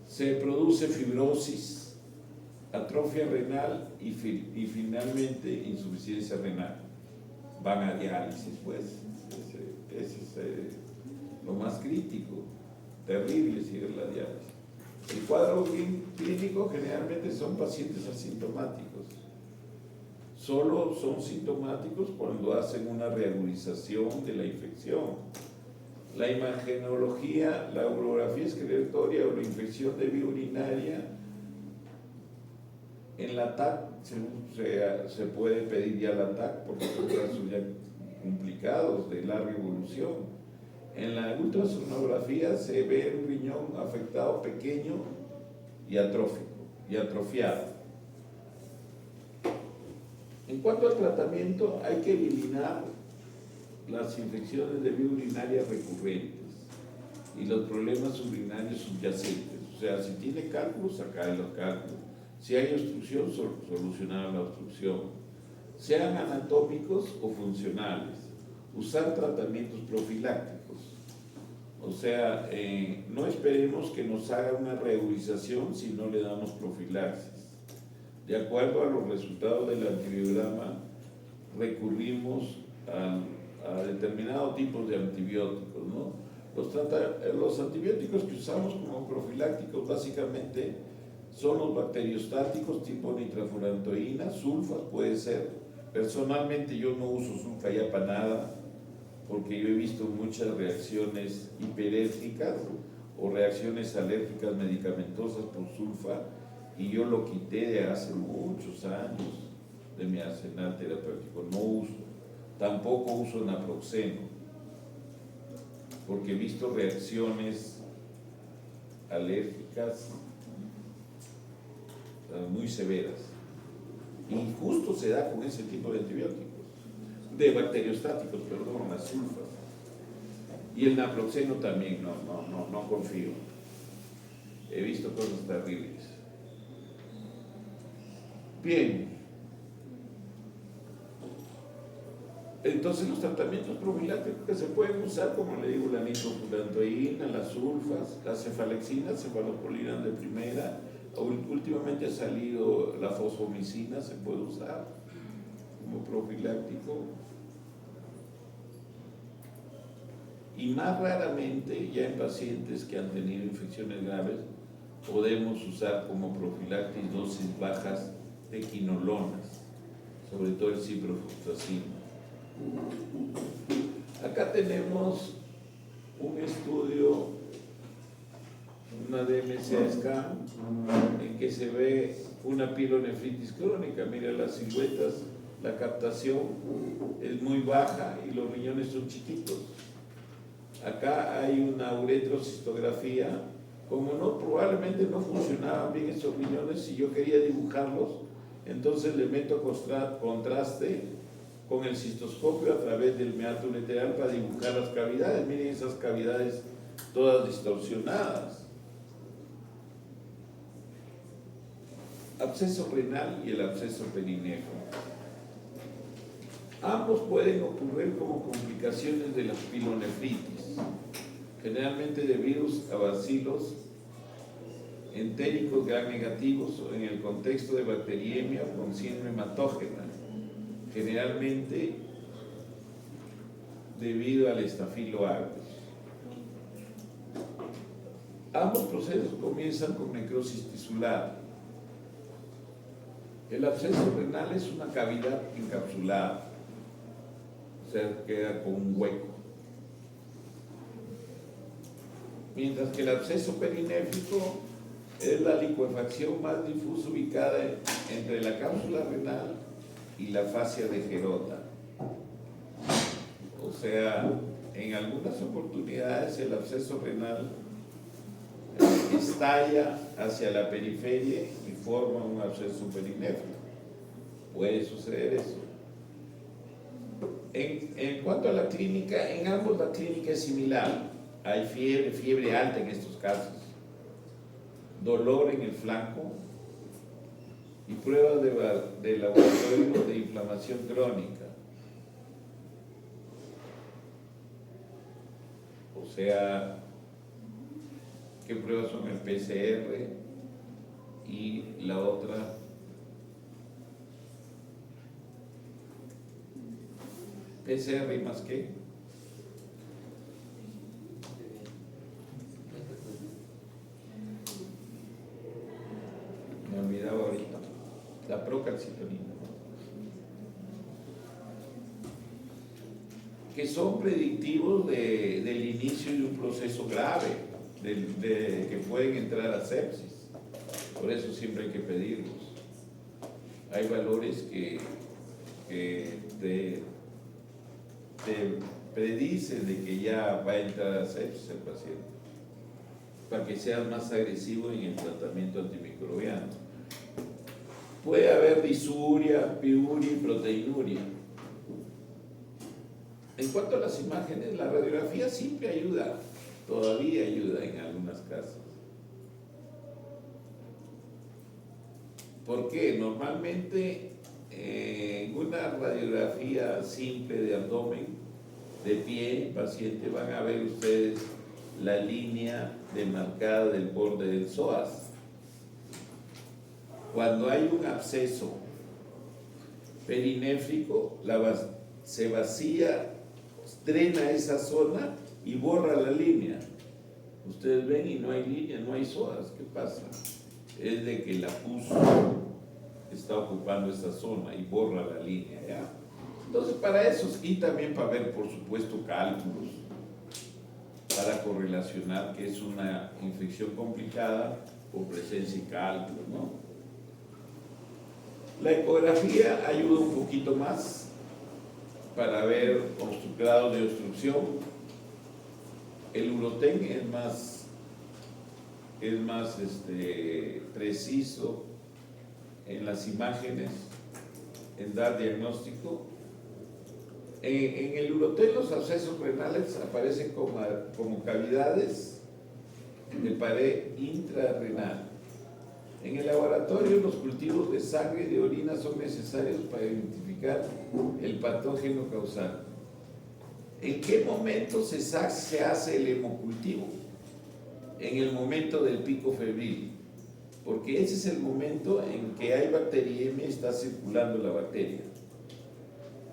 Se produce fibrosis, atrofia renal y finalmente insuficiencia renal. Van a diálisis, pues. Ese es lo más crítico. Terrible si es la diálisis. El cuadro clínico generalmente son pacientes asintomáticos. Solo son sintomáticos cuando hacen una reagudización de la infección. La imagenología, la urografía excretoria o la infección de vía urinaria, en la TAC se puede pedir ya la TAC porque son casos ya complicados de larga evolución. En la ultrasonografía se ve un riñón afectado pequeño y atrófico y atrofiado. En cuanto al tratamiento, hay que eliminar las infecciones de vía urinaria recurrentes y los problemas urinarios subyacentes. O sea, si tiene cálculos, sacar los cálculos. Si hay obstrucción, solucionar la obstrucción. Sean anatómicos o funcionales. Usar tratamientos profilácticos. O sea, no esperemos que nos haga una reurización si no le damos profilaxis. De acuerdo a los resultados del antibiograma, recurrimos a determinados tipos de antibióticos, ¿no? Los antibióticos que usamos como profilácticos básicamente son los bacteriostáticos tipo nitrofurantoína, sulfas puede ser. Personalmente yo no uso sulfa ya para nada, porque yo he visto muchas reacciones hiperérgicas o reacciones alérgicas medicamentosas por sulfa, y yo lo quité de hace muchos años de mi arsenal terapéutico. No uso, tampoco uso naproxeno, porque he visto reacciones alérgicas muy severas, y justo se da con ese tipo de antibióticos, de bacteriostáticos, perdón, las sulfas. Y el naproxeno también, no confío. He visto cosas terribles. Bien. Entonces los tratamientos profilácticos que se pueden usar, como le digo, la nitrofurantoína, las sulfas, la cefalexina, cefalopolina de primera, últimamente ha salido la fosfomicina, se puede usar como profiláctico. Y más raramente, ya en pacientes que han tenido infecciones graves, podemos usar como profilaxis dosis bajas de quinolonas, sobre todo el ciprofloxacino. Acá tenemos un estudio, una DMCA scan, en que se ve una pielonefritis crónica. Mira las siluetas, la captación es muy baja y los riñones son chiquitos. Acá hay una uretrocistografía. Como probablemente no funcionaban bien estos riñones, si yo quería dibujarlos, entonces le meto contraste con el cistoscopio a través del meato ureteral para dibujar las cavidades. Miren esas cavidades todas distorsionadas. Absceso renal y el absceso perinéfrico. Ambos pueden ocurrir como complicaciones de la pilonefritis, generalmente de virus a bacilos entéricos gram negativos o en el contexto de bacteriemia o con síndrome hematógena, generalmente debido al estafilo aureus. Ambos procesos comienzan con necrosis tisular. El absceso renal es una cavidad encapsulada, o sea, queda con un hueco. Mientras que el absceso perinéfrico es la licuefacción más difusa ubicada entre la cápsula renal y la fascia de Gerota. O sea, en algunas oportunidades el absceso renal estalla hacia la periferia y forma un absceso perinéfrico. Puede suceder eso. En cuanto a la clínica, en ambos la clínica es similar. Hay fiebre alta en estos casos, dolor en el flanco y pruebas de laboratorio de inflamación crónica. O sea, ¿qué pruebas son el PCR y la otra? PCR y más qué? Me olvidaba ahorita. La procalcitonina. Que son predictivos del inicio de un proceso grave, que pueden entrar a sepsis. Por eso siempre hay que pedirlos. Hay valores que te predice de que ya va a entrar a sepsis el paciente, para que sea más agresivo en el tratamiento antimicrobiano. Puede haber disuria, piuria y proteinuria. En cuanto a las imágenes, la radiografía siempre ayuda, todavía ayuda en algunas casos. ¿Por qué? Normalmente en una radiografía simple de abdomen, de pie, paciente, van a ver ustedes la línea demarcada del borde del psoas. Cuando hay un absceso perinéfrico, se vacía, drena esa zona y borra la línea. Ustedes ven y no hay línea, no hay psoas. ¿Qué pasa? Es de que la pus está ocupando esa zona y borra la línea, ¿ya? Entonces, para eso, y también para ver, por supuesto, cálculos, para correlacionar que es una infección complicada por presencia y cálculos, ¿no? La ecografía ayuda un poquito más para ver grados de obstrucción. El Uroten es más preciso en las imágenes, en dar diagnóstico. En el Uroten los abscesos renales aparecen como cavidades de pared intrarrenal. En el laboratorio los cultivos de sangre y de orina son necesarios para identificar el patógeno causal. ¿En qué momento se hace el hemocultivo? En el momento del pico febril, porque ese es el momento en que hay bacteriemia y está circulando la bacteria.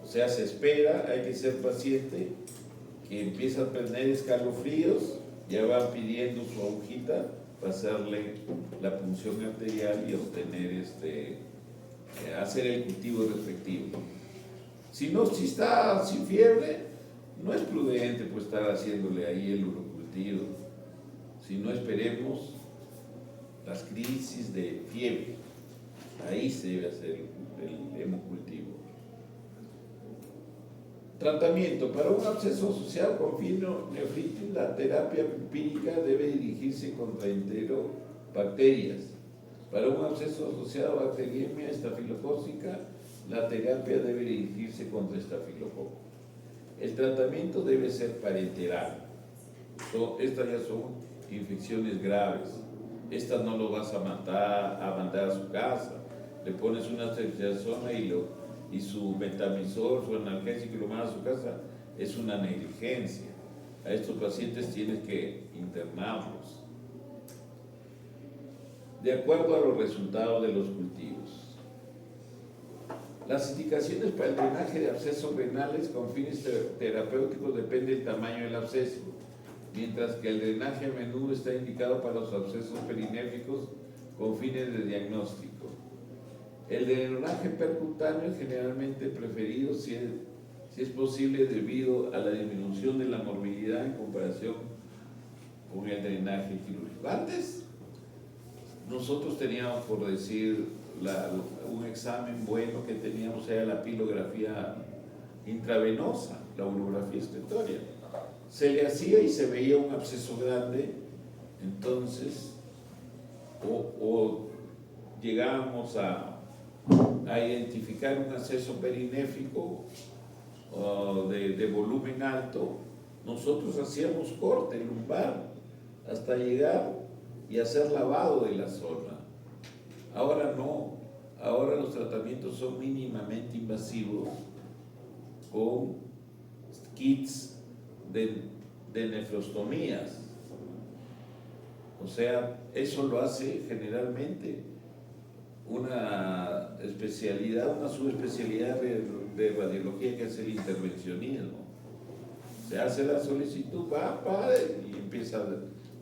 O sea, se espera, hay que ser paciente, que empieza a tener escalofríos, ya van pidiendo su agujita para hacerle la punción arterial y obtener hacer el cultivo respectivo. Si no, si está sin fiebre, no es prudente pues estar haciéndole ahí el urocultivo. Si no, esperemos las crisis de fiebre, ahí se debe hacer el hemocultivo. Tratamiento. Para un absceso asociado con fibronefritis, la terapia empírica debe dirigirse contra enterobacterias. Para un absceso asociado a bacteriemia estafilocócica, la terapia debe dirigirse contra estafilococo. El tratamiento debe ser parenteral. Estas ya son infecciones graves. Estas no lo vas a mandar a su casa. Le pones una ceftriaxona y su metamizol, su analgésico y lo mandas a su casa, es una negligencia. A estos pacientes tienes que internarlos de acuerdo a los resultados de los cultivos. Las indicaciones para el drenaje de abscesos renales con fines terapéuticos depende del tamaño del absceso, mientras que el drenaje a menudo está indicado para los abscesos perinéficos con fines de diagnóstico. El drenaje percutáneo es generalmente preferido si es posible debido a la disminución de la morbilidad en comparación con el drenaje quirúrgico. Antes nosotros teníamos, por decir, un examen bueno que teníamos era la pilografía intravenosa, la urografía estentoria. Se le hacía y se veía un absceso grande, entonces o llegábamos a identificar un absceso perinéfico de volumen alto, nosotros hacíamos corte lumbar hasta llegar y hacer lavado de la zona. Ahora no, ahora los tratamientos son mínimamente invasivos con kits de nefrostomías. O sea, eso lo hace generalmente una subespecialidad de radiología que es el intervencionismo. Se hace la solicitud, y empieza,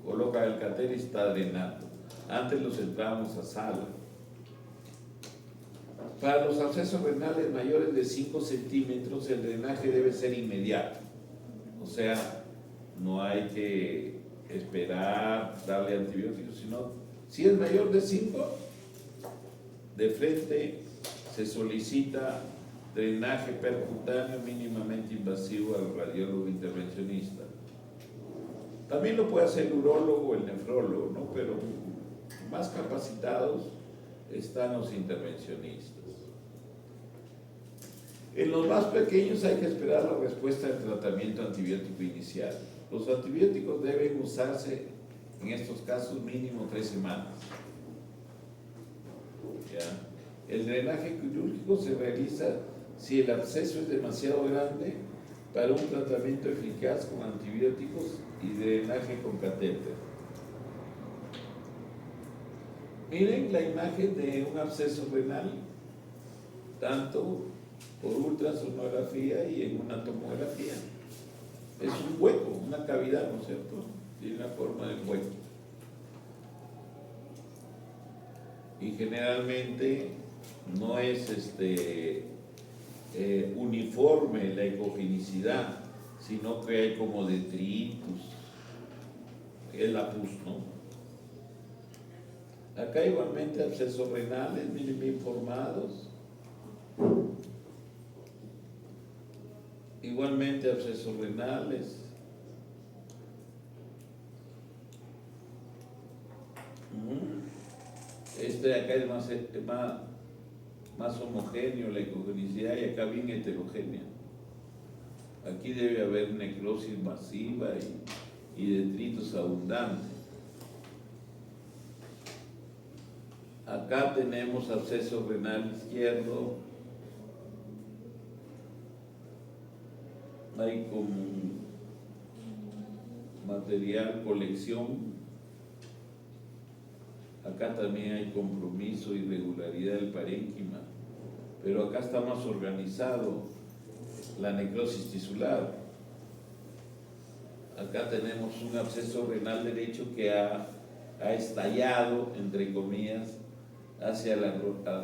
coloca el catéter y está drenando. Antes los entrábamos a sala. Para los abscesos renales mayores de 5 centímetros, el drenaje debe ser inmediato. O sea, no hay que esperar, darle antibióticos, sino si es mayor de 5, de frente se solicita drenaje percutáneo mínimamente invasivo al radiólogo intervencionista. También lo puede hacer el urólogo o el nefrólogo, ¿no? Pero más capacitados están los intervencionistas. En los más pequeños hay que esperar la respuesta del tratamiento antibiótico inicial. Los antibióticos deben usarse en estos casos mínimo 3 semanas. ¿Ya? El drenaje quirúrgico se realiza si el absceso es demasiado grande para un tratamiento eficaz con antibióticos y drenaje con catéter. Miren la imagen de un absceso renal, tanto por ultrasonografía y en una tomografía. Es un hueco, una cavidad, ¿no es cierto? Tiene la forma de hueco. Y generalmente no es uniforme la ecogenicidad, sino que hay como detritus, es la pus, ¿no? Acá igualmente abscesos renales, miren bien formados. Igualmente abscesos renales. Este de acá es más homogéneo la ecogenicidad y acá bien heterogénea. Aquí debe haber necrosis masiva y detritos abundantes. Acá tenemos absceso renal izquierdo. Hay como material, colección. Acá también hay compromiso, irregularidad del parénquima. Pero acá está más organizado la necrosis tisular. Acá tenemos un absceso renal derecho que ha estallado, entre comillas, hacia la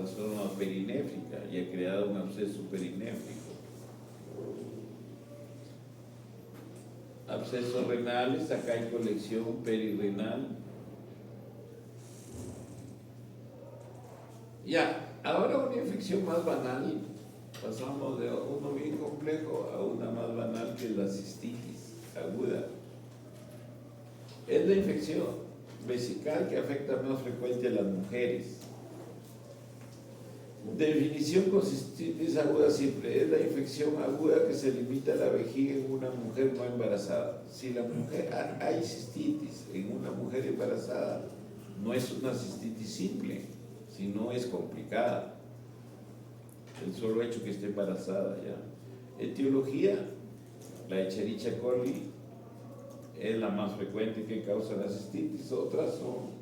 zona perinéfrica y ha creado un absceso perinéfrico. Abscesos renales, acá hay colección perirenal. Ya, ahora una infección más banal, pasamos de uno bien complejo a una más banal que es la cistitis aguda. Es la infección vesical que afecta más frecuente a las mujeres. Definición con cistitis aguda simple: es la infección aguda que se limita a la vejiga en una mujer no embarazada. Si la mujer hay cistitis en una mujer embarazada, no es una cistitis simple, sino es complicada. El solo hecho que esté embarazada ya. Etiología: la Escherichia coli es la más frecuente que causa la cistitis. Otras son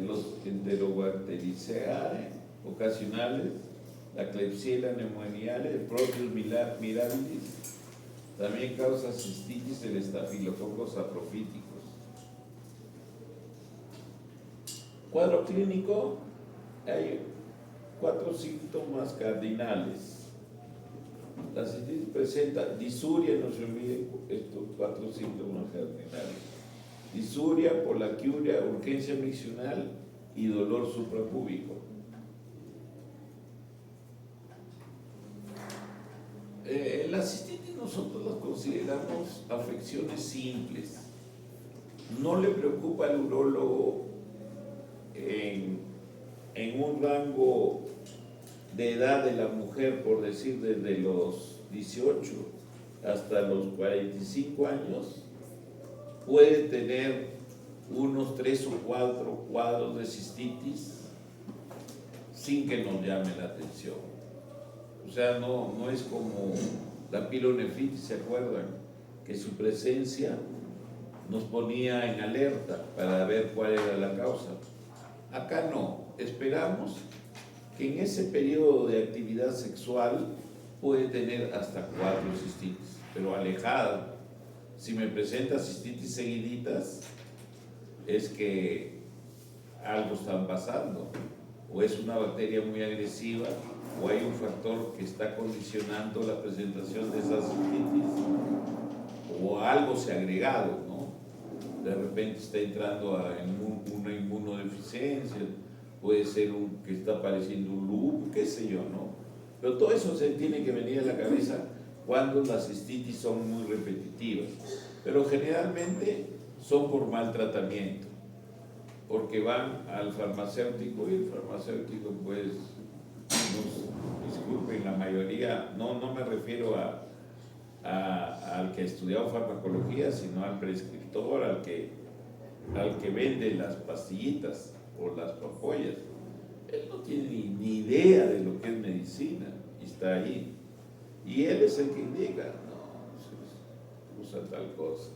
los Enterobacteriaceae ocasionales, la Klebsiella pneumoniae, el Proteus mirabilis. También causa cistitis el estafilococos saprofíticos. Cuadro clínico: hay 4 síntomas cardinales. La cistitis presenta disuria, no se olviden estos 4 síntomas cardinales: disuria, polaquiuria, urgencia miccional y dolor suprapúbico. La cistitis nosotros las consideramos afecciones simples. No le preocupa al urólogo en un rango de edad de la mujer, por decir desde los 18 hasta los 45 años, puede tener unos 3 o 4 cuadros de cistitis sin que nos llame la atención. O sea, no es como la pilonefritis, ¿se acuerdan? Que su presencia nos ponía en alerta para ver cuál era la causa. Acá no, esperamos que en ese periodo de actividad sexual puede tener hasta 4 cistitis, pero alejada. Si me presenta cistitis seguiditas, es que algo está pasando, o es una bacteria muy agresiva, o hay un factor que está condicionando la presentación de esa cistitis, o algo se ha agregado, ¿no? De repente está entrando una inmunodeficiencia, puede ser que está apareciendo un lupus, qué sé yo, ¿no? Pero todo eso se tiene que venir a la cabeza cuando las cistitis son muy repetitivas. Pero generalmente son por mal tratamiento, porque van al farmacéutico y el farmacéutico, pues, disculpen, la mayoría, no me refiero al que ha estudiado farmacología, sino al prescriptor, al que vende las pastillitas o las papollas. Él no tiene ni idea de lo que es medicina y está ahí. Y él es el que indica, no, usa tal cosa.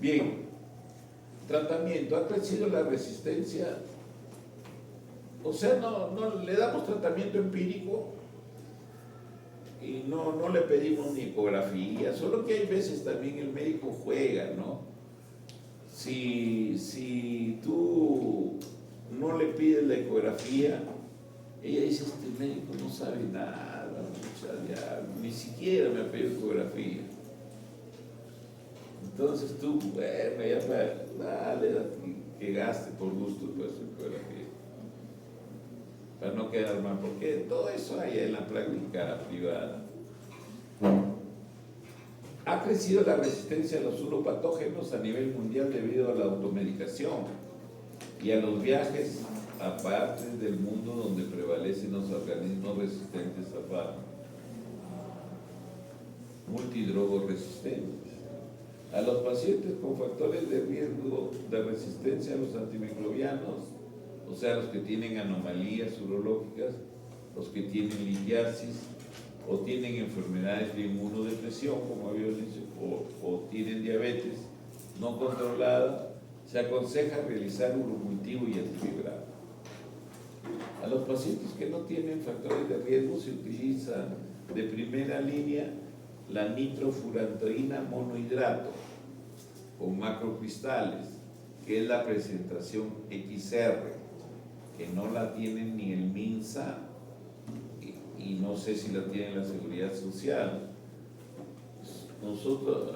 Bien, tratamiento. Ha crecido la resistencia. O sea, no le damos tratamiento empírico y no le pedimos ni ecografía, solo que hay veces también el médico juega, ¿no? Si tú no le pides la ecografía, ella dice, este médico no sabe nada, ni siquiera me ha pedido ecografía. Entonces tú, bueno, ya dale, que gaste por gusto pues su ecografía, para no quedar mal, porque todo eso hay en la práctica privada. Ha crecido la resistencia a los uropatógenos a nivel mundial debido a la automedicación y a los viajes a partes del mundo donde prevalecen los organismos resistentes a fármacos, multidrogos resistentes. A los pacientes con factores de riesgo de resistencia a los antimicrobianos, o sea, los que tienen anomalías urológicas, los que tienen litiasis, o tienen enfermedades de inmunodepresión, como habíamos dicho, o tienen diabetes no controlada, se aconseja realizar urocultivo y antiviral. A los pacientes que no tienen factores de riesgo se utiliza de primera línea la nitrofurantoína monohidrato con macrocristales, que es la presentación XR, que no la tienen ni el MINSA y no sé si la tiene la Seguridad Social.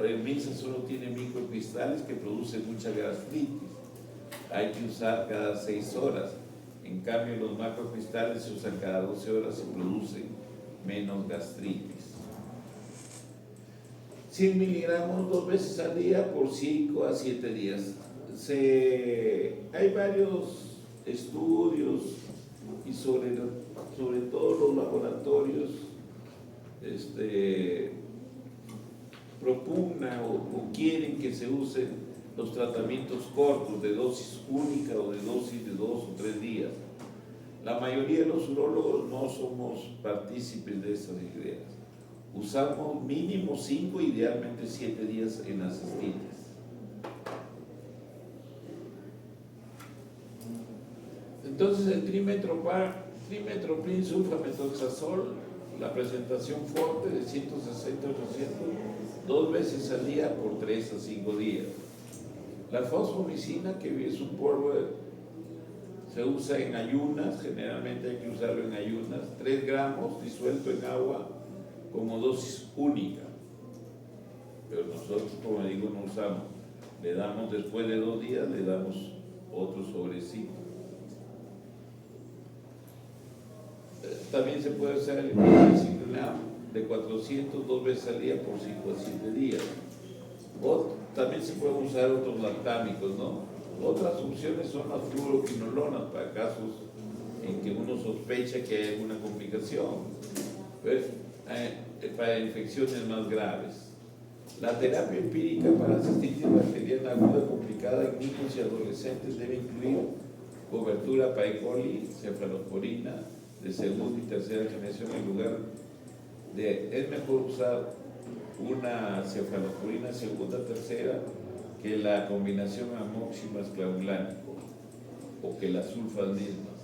El MINSA solo tiene microcristales que producen mucha gastritis. Hay que usar cada 6 horas. En cambio, los macrocristales se usan cada 12 horas y producen menos gastritis. 100 miligramos 2 veces al día por 5 a 7 días. Hay varios estudios y sobre todo los laboratorios propugnan o quieren que se usen los tratamientos cortos de dosis única o de dosis de 2 o 3 días. La mayoría de los urólogos no somos partícipes de esas ideas. Usamos mínimo 5, idealmente 7 días en las cistitis. Entonces el trimetoprim sulfamethoxazol, la presentación fuerte de 160-800, 2 veces al día por 3 a 5 días. La fosfomicina, que es un polvo, se usa en ayunas, generalmente hay que usarlo en ayunas, 3 gramos disuelto en agua como dosis única. Pero nosotros, como digo, no usamos. Le damos después de 2 días, le damos otro sobrecito. También se puede usar el Cinclunam de 400 2 veces al día por 5 a 7 días. O también se pueden usar otros lactámicos, ¿no? Otras opciones son las fluoroquinolonas para casos en que uno sospecha que hay alguna complicación, pues, para infecciones más graves. La terapia empírica para cistitis bacteriana aguda complicada en niños y adolescentes debe incluir cobertura para E. coli, cefalosporina de segunda y tercera generación en lugar de, es mejor usar una cefalosporina segunda, tercera que la combinación amoxiclas clavulánico o que las sulfas mismas.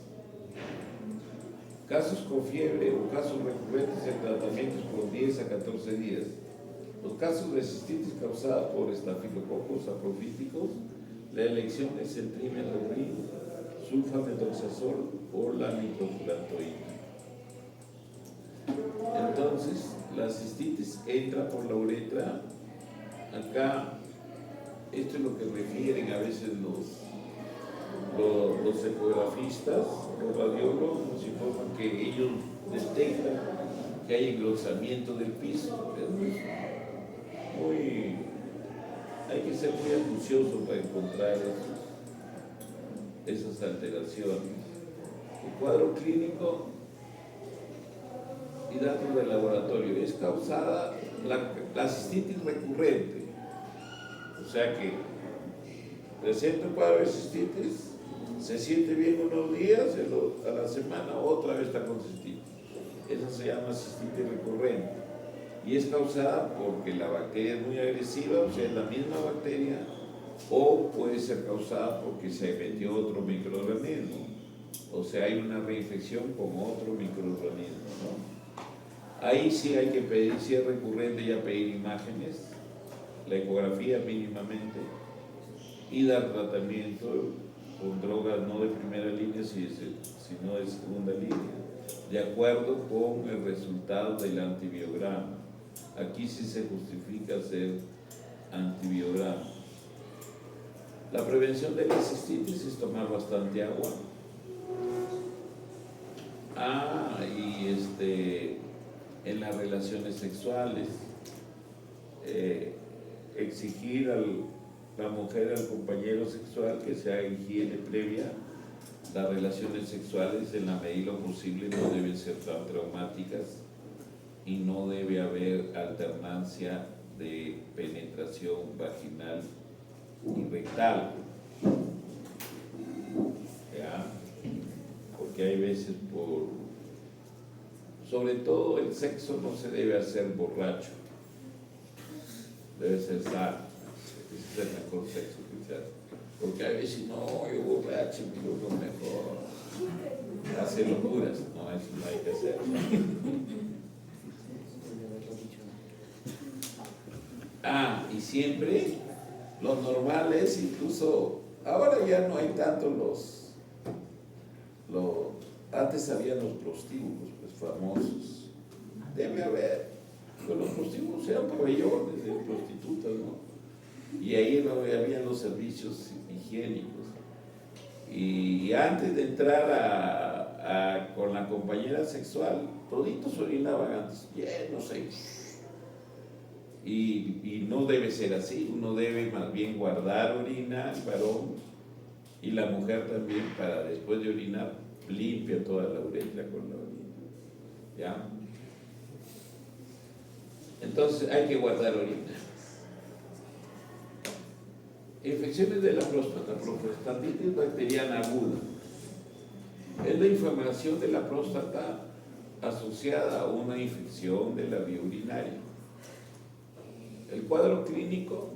Casos con fiebre o casos recurrentes en tratamientos por 10 a 14 días. Los casos de cistitis causada por estafilococos aprofíticos, la elección es el trimetoprim, sulfamethoxazol o la nitrofurantoína. Entonces, la cistitis entra por la uretra. Acá, esto es lo que refieren a veces los ecografistas, los radiólogos nos informan que ellos detectan que hay engrosamiento del piso. Hay que ser muy acucioso para encontrar esas alteraciones. El cuadro clínico y datos del laboratorio es causada la cistitis recurrente, o sea que presenta un cuadro de cistitis, se siente bien unos días, a la semana otra vez está con cistitis. Esa se llama cistitis recurrente y es causada porque la bacteria es muy agresiva, o sea, es la misma bacteria, o puede ser causada porque se metió otro microorganismo, o sea, hay una reinfección con otro microorganismo, ¿no? Ahí sí hay que pedir, si es recurrente, ya pedir imágenes, la ecografía mínimamente, y dar tratamiento con drogas no de primera línea, sino de segunda línea, de acuerdo con el resultado del antibiograma. Aquí sí se justifica hacer antibiograma. La prevención de la cistitis es tomar bastante agua. Y en las relaciones sexuales, exigir a la mujer, al compañero sexual, que se haga higiene previa. Las relaciones sexuales, en la medida de lo posible, no deben ser tan traumáticas y no debe haber alternancia de penetración vaginal y rectal, ¿ya? Porque hay veces sobre todo el sexo no se debe hacer borracho, debe ser sano. Ese es el mejor sexo que se hace, porque a veces no, yo borracho, lo mejor, hace locuras, no, eso no hay que hacer. Y siempre los normales, incluso ahora ya no hay tanto antes había los prostíbulos, pues famosos, debe haber, pero los prostíbulos eran pabellones de prostitutas, ¿no? Y ahí no habían los servicios higiénicos. Y antes de entrar con la compañera sexual, toditos orinaban antes, llenos ahí. Y no debe ser así, uno debe más bien guardar orina, el varón, y la mujer también, para después de orinar, limpia toda la uretra con la orina, ¿ya? Entonces hay que guardar orina. Infecciones de la próstata, prostatitis bacteriana aguda. Es la inflamación de la próstata asociada a una infección de la vía urinaria. El cuadro clínico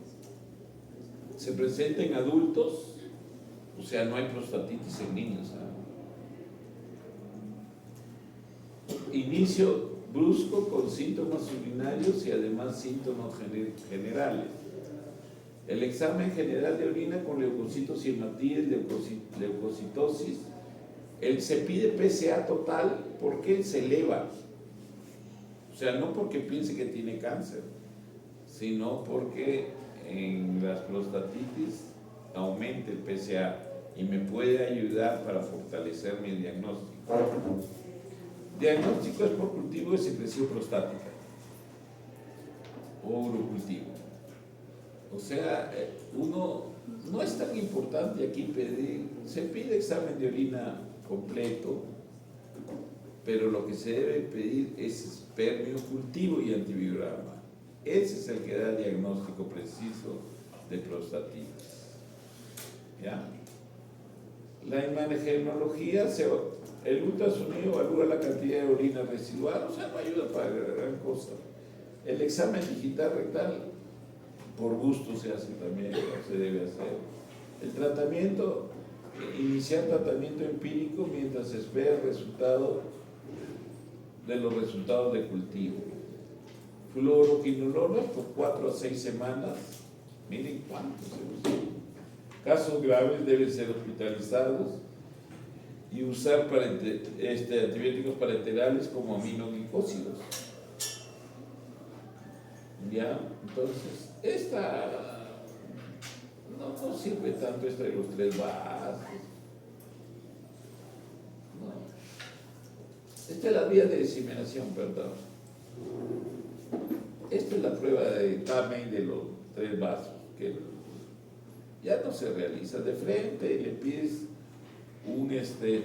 se presenta en adultos, o sea, no hay prostatitis en niños, ¿sabes? Inicio brusco con síntomas urinarios y además síntomas generales. El examen general de orina con leucocitos y hematíes, leucocitosis. Se pide PSA total porque se eleva. O sea, no porque piense que tiene cáncer, sino porque en las prostatitis aumenta el PSA y me puede ayudar para fortalecer mi diagnóstico. Diagnóstico es por cultivo de secreción prostática o urocultivo. O sea, no es tan importante aquí pedir, se pide examen de orina completo, pero lo que se debe pedir es espermio cultivo y antibiograma. Ese es el que da diagnóstico preciso de prostatitis. ¿Ya? La imagenología, el ultrasonido evalúa la cantidad de orina residual, o sea, no ayuda para gran cosa. El examen digital rectal, por gusto se hace también, se debe hacer. El tratamiento, iniciar tratamiento empírico mientras se espera el resultado de los resultados de cultivo. Fluoroquinolonas por 4 a 6 semanas, miren cuántos se usan. Casos graves deben ser hospitalizados y usar antibióticos parenterales como aminoglicósidos. ¿Ya? Entonces, no sirve tanto esto de los 3 vasos. No. Esta es la vía de diseminación, perdón. Esta es la prueba de Tamei de los 3 vasos, que ya no se realiza de frente y le pides un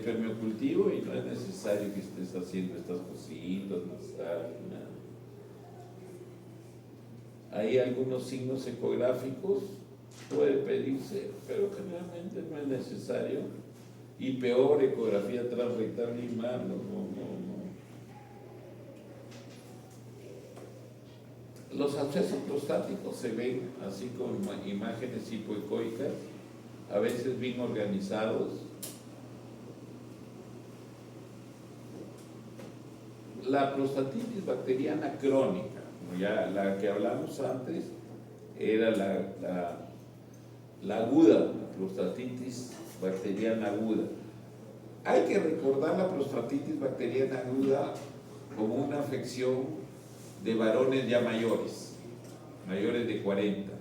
permiocultivo y no es necesario que estés haciendo estas cositas, masaje, nada. Hay algunos signos ecográficos, puede pedirse, pero generalmente no es necesario. Y peor, ecografía transrectal limar, no. Los abscesos prostáticos se ven así con imágenes hipoecoicas, a veces bien organizados. La prostatitis bacteriana crónica, ya la que hablamos antes, era la aguda, la prostatitis bacteriana aguda. Hay que recordar la prostatitis bacteriana aguda como una afección de varones ya mayores de 40,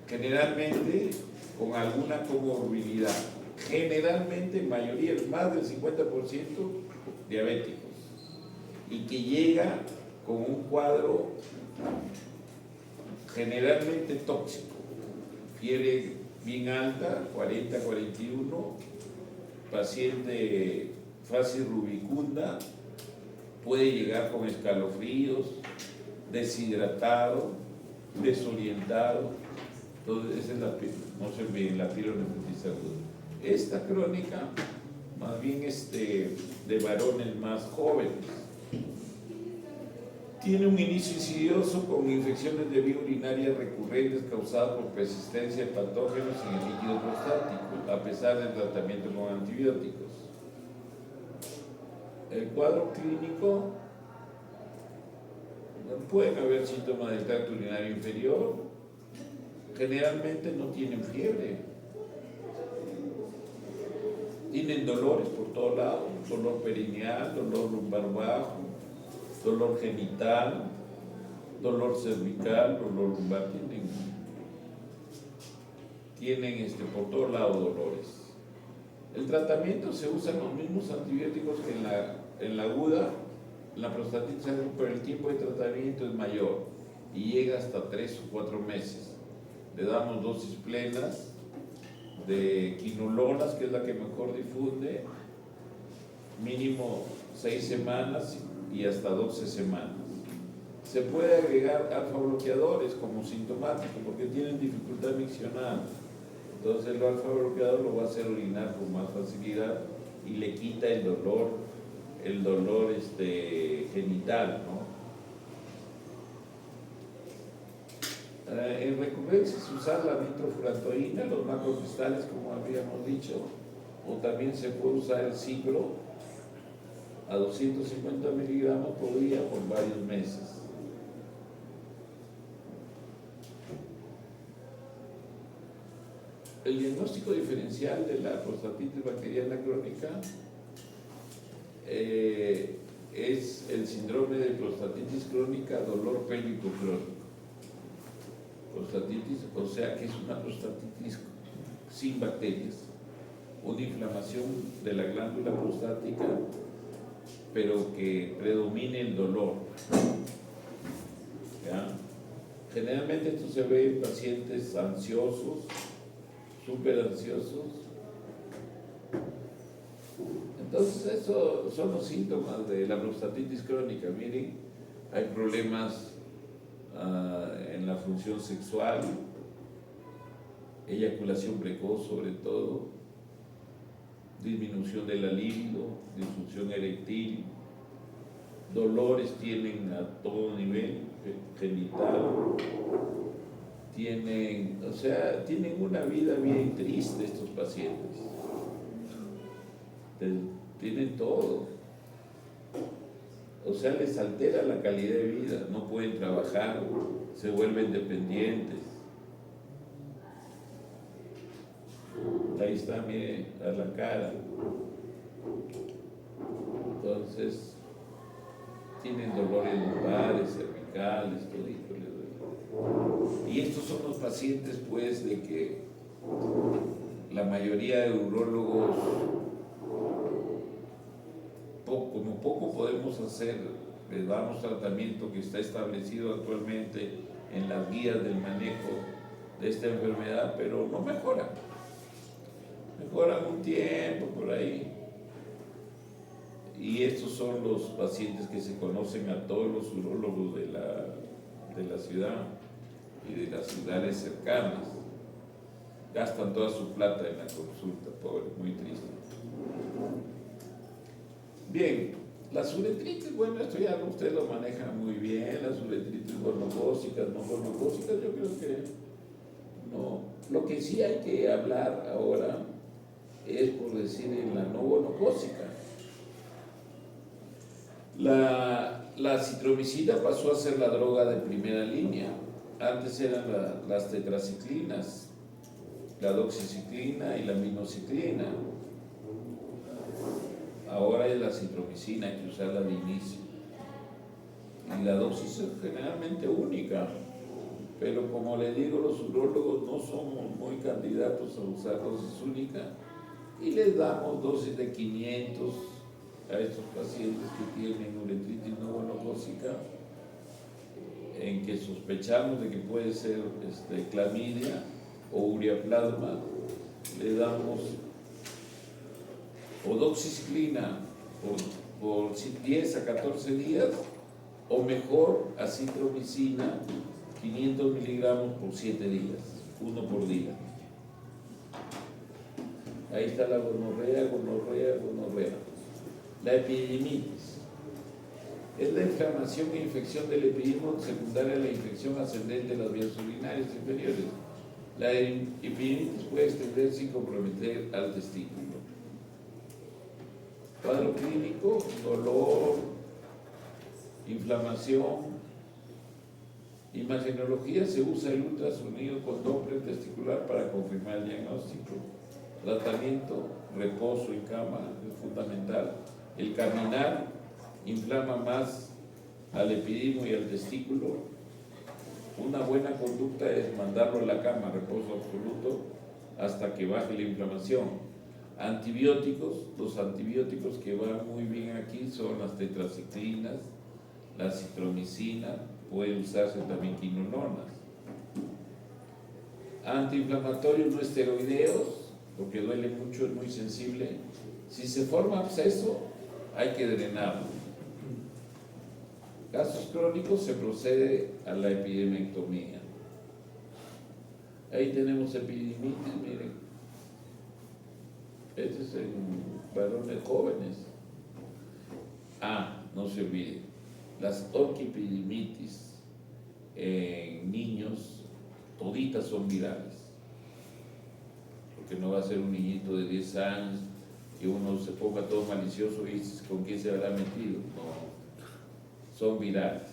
generalmente con alguna comorbilidad, generalmente mayoría, más del 50% diabéticos, y que llega con un cuadro generalmente tóxico, fiebre bien alta, 40-41, paciente fase rubicunda, puede llegar con escalofríos, deshidratado, desorientado. Entonces, esa es no se olviden, la pielonefritis aguda. Esta crónica, más bien de varones más jóvenes, tiene un inicio insidioso con infecciones de vía urinaria recurrentes causadas por persistencia de patógenos en el líquido prostático, a pesar del tratamiento con antibióticos. El cuadro clínico, pueden haber síntomas del tracto urinario inferior, generalmente no tienen fiebre, tienen dolores por todos lados, dolor perineal, dolor lumbar bajo, dolor genital, dolor cervical, dolor lumbar, tienen por todos lados dolores. El tratamiento se usan los mismos antibióticos que en la aguda, la prostatitis aguda, pero el tiempo de tratamiento es mayor y llega hasta 3 o 4 meses. Le damos dosis plenas de quinolonas, que es la que mejor difunde, mínimo 6 semanas y hasta 12 semanas. Se puede agregar alfa bloqueadores como sintomático porque tienen dificultad miccional. Entonces el alfa bloqueador lo va a hacer orinar con más facilidad y le quita el dolor genital, ¿no? En recurrencias usar la nitrofurantoína, los macrocristales, como habíamos dicho, o también se puede usar el ciclo a 250 miligramos por día por varios meses. El diagnóstico diferencial de la prostatitis bacteriana crónica es el síndrome de prostatitis crónica, dolor pélvico crónico. Prostatitis, o sea que es una prostatitis sin bacterias, una inflamación de la glándula prostática, pero que predomine el dolor. ¿Ya? Generalmente esto se ve en pacientes ansiosos, súper ansiosos. Entonces, esos son los síntomas de la prostatitis crónica. Miren, hay problemas en la función sexual, eyaculación precoz sobre todo, disminución de la libido, disfunción eréctil, dolores tienen a todo nivel, genital, tienen una vida bien triste estos pacientes, tienen todo, o sea, les altera la calidad de vida, no pueden trabajar, se vuelven dependientes. Ahí está, mire, a la cara. Entonces, tienen dolores lumbares, cervicales, todito les duele. Y estos son los pacientes, pues, de que la mayoría de urólogos, como poco podemos hacer, les damos tratamiento que está establecido actualmente en las guías del manejo de esta enfermedad, pero no mejora. Mejoran un tiempo por ahí. Y estos son los pacientes que se conocen a todos los urólogos de la ciudad y de las ciudades cercanas. Gastan toda su plata en la consulta, pobre, muy triste. Bien, las uretritis, bueno, esto ya usted lo maneja muy bien, las uretritis gonocócicas, no gonocócicas, yo creo que no. Lo que sí hay que hablar ahora es, por decir, en la no gonocócica. La citromicina pasó a ser la droga de primera línea. Antes eran las tetraciclinas, la doxiciclina y la minociclina. Ahora es la citromicina, hay que usarla de inicio. Y la dosis es generalmente única, pero como le digo, los urólogos no somos muy candidatos a usar dosis única y les damos dosis de 500 a estos pacientes que tienen uretritis no gonocócica, en que sospechamos de que puede ser clamidia o ureaplasma. Le damos o doxiciclina por 10 a 14 días, o mejor acitromicina 500 miligramos por 7 días, uno por día. Ahí está la gonorrea. La epididimitis es la inflamación e infección del epididimo secundaria a la infección ascendente de las vías urinarias inferiores. La epididimitis puede extenderse y comprometer al testículo. Cuadro clínico: dolor, inflamación. Imagenología: se usa el ultrasonido con Doppler testicular para confirmar el diagnóstico. Tratamiento: reposo en cama, es fundamental. El caminar inflama más al epididimo y al testículo. Una buena conducta es mandarlo a la cama, reposo absoluto, hasta que baje la inflamación. Antibióticos: los antibióticos que van muy bien aquí son las tetraciclinas, la citromicina, puede usarse también quinolonas. Antiinflamatorios no esteroideos, porque duele mucho, es muy sensible. Si se forma absceso, hay que drenarlo. Casos crónicos, se procede a la epidemectomía. Ahí tenemos epididimitis, miren. Este es en varones jóvenes. No se olvide, las orquipididimitis en niños, toditas son virales. Porque no va a ser un niñito de 10 años que uno se ponga todo malicioso y con quién se habrá metido. No, son virales.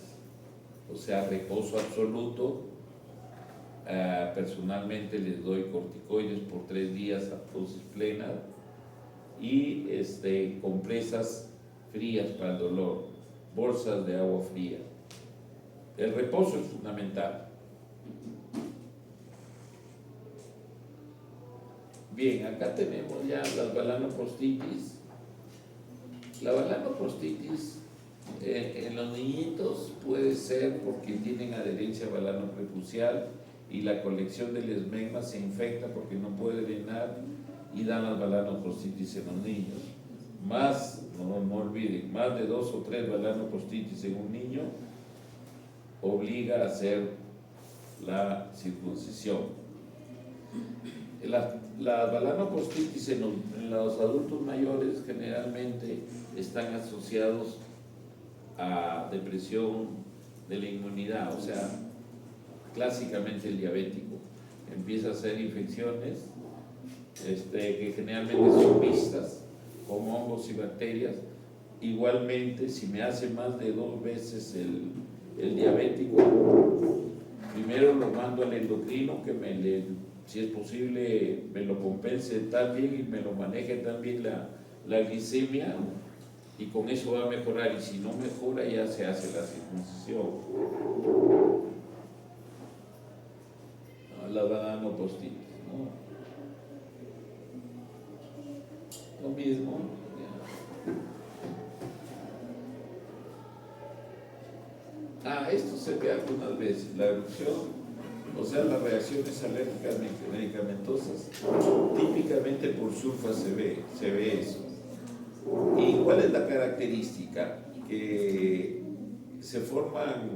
O sea, reposo absoluto. Personalmente les doy corticoides por 3 días a dosis plena y compresas frías para el dolor, bolsas de agua fría. El reposo es fundamental. Bien, acá tenemos ya las balanoprostitis. La balanoprostitis en los niñitos puede ser porque tienen adherencia balanoprepucial y la colección del esmegma se infecta porque no puede drenar y dan las balanoprostitis en los niños. No olviden, más de 2 o 3 balanoprostitis en un niño obliga a hacer la circuncisión. La balanoprostitis en los adultos mayores generalmente están asociados a depresión de la inmunidad, o sea, clásicamente el diabético empieza a hacer infecciones que generalmente son vistas con hongos y bacterias. Igualmente, si me hace más de 2 veces el diabético, primero lo mando al endocrino que si es posible me lo compense también y me lo maneje también la glicemia, y con eso va a mejorar, y si no mejora ya se hace la circuncisión. post-it, ¿no? Lo mismo. Esto se ve algunas veces, la erupción, o sea, las reacciones alérgicas medicamentosas, típicamente por sulfa se ve eso. ¿Y cuál es la característica? Que se forman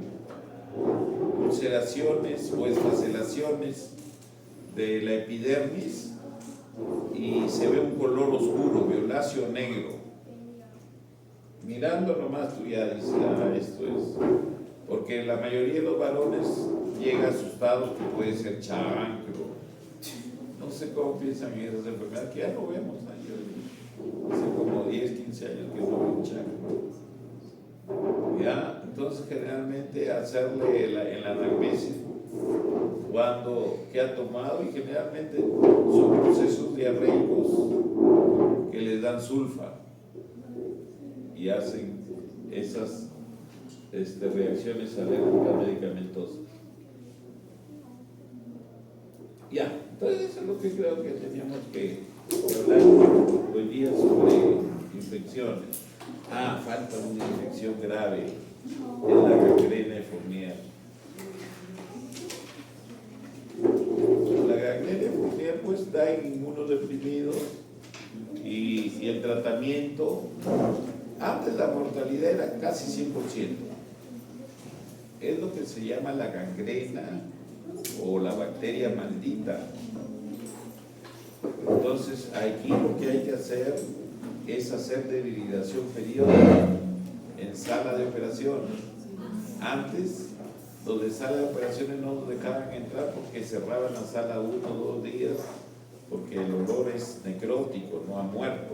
ulceraciones o esfacelaciones de la epidermis y se ve un color oscuro, violáceo negro. Mirando nomás tú ya dices, esto es... Porque la mayoría de los varones llega asustados que puede ser chancro. No sé cómo piensan en esas enfermedades, que ya no vemos, ¿no? Yo hace como 10, 15 años que no veo un chancro. ¿Ya? Entonces generalmente hacerle en la anamnesis qué ha tomado, y generalmente son procesos diarreicos que les dan sulfa y hacen esas reacciones alérgicas medicamentosas. Ya, entonces eso es lo que creo que teníamos que hablar hoy día sobre infecciones. Falta una infección grave, es la gangrena de Fournier. La gangrena de Fournier pues da en inmunodeprimidos y el tratamiento, antes la mortalidad era casi 100%. Es lo que se llama la gangrena o la bacteria maldita. Entonces aquí lo que hay que hacer es hacer debilidación periódica en sala de operaciones. Antes, los de sala de operaciones no nos dejaban entrar porque cerraban la sala 1 o 2 días, porque el olor es necrótico, no ha muerto.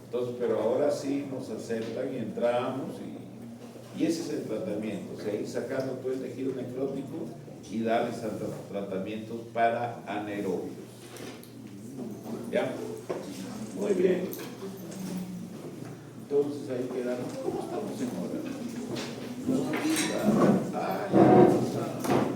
Entonces, pero ahora sí nos aceptan y entramos, y ese es el tratamiento, o sea, ir sacando todo el tejido necrótico y darles tratamientos para anaerobios. ¿Ya? Muy bien. Entonces ahí quedamos. ¿Cómo estamos en hora? No, ya.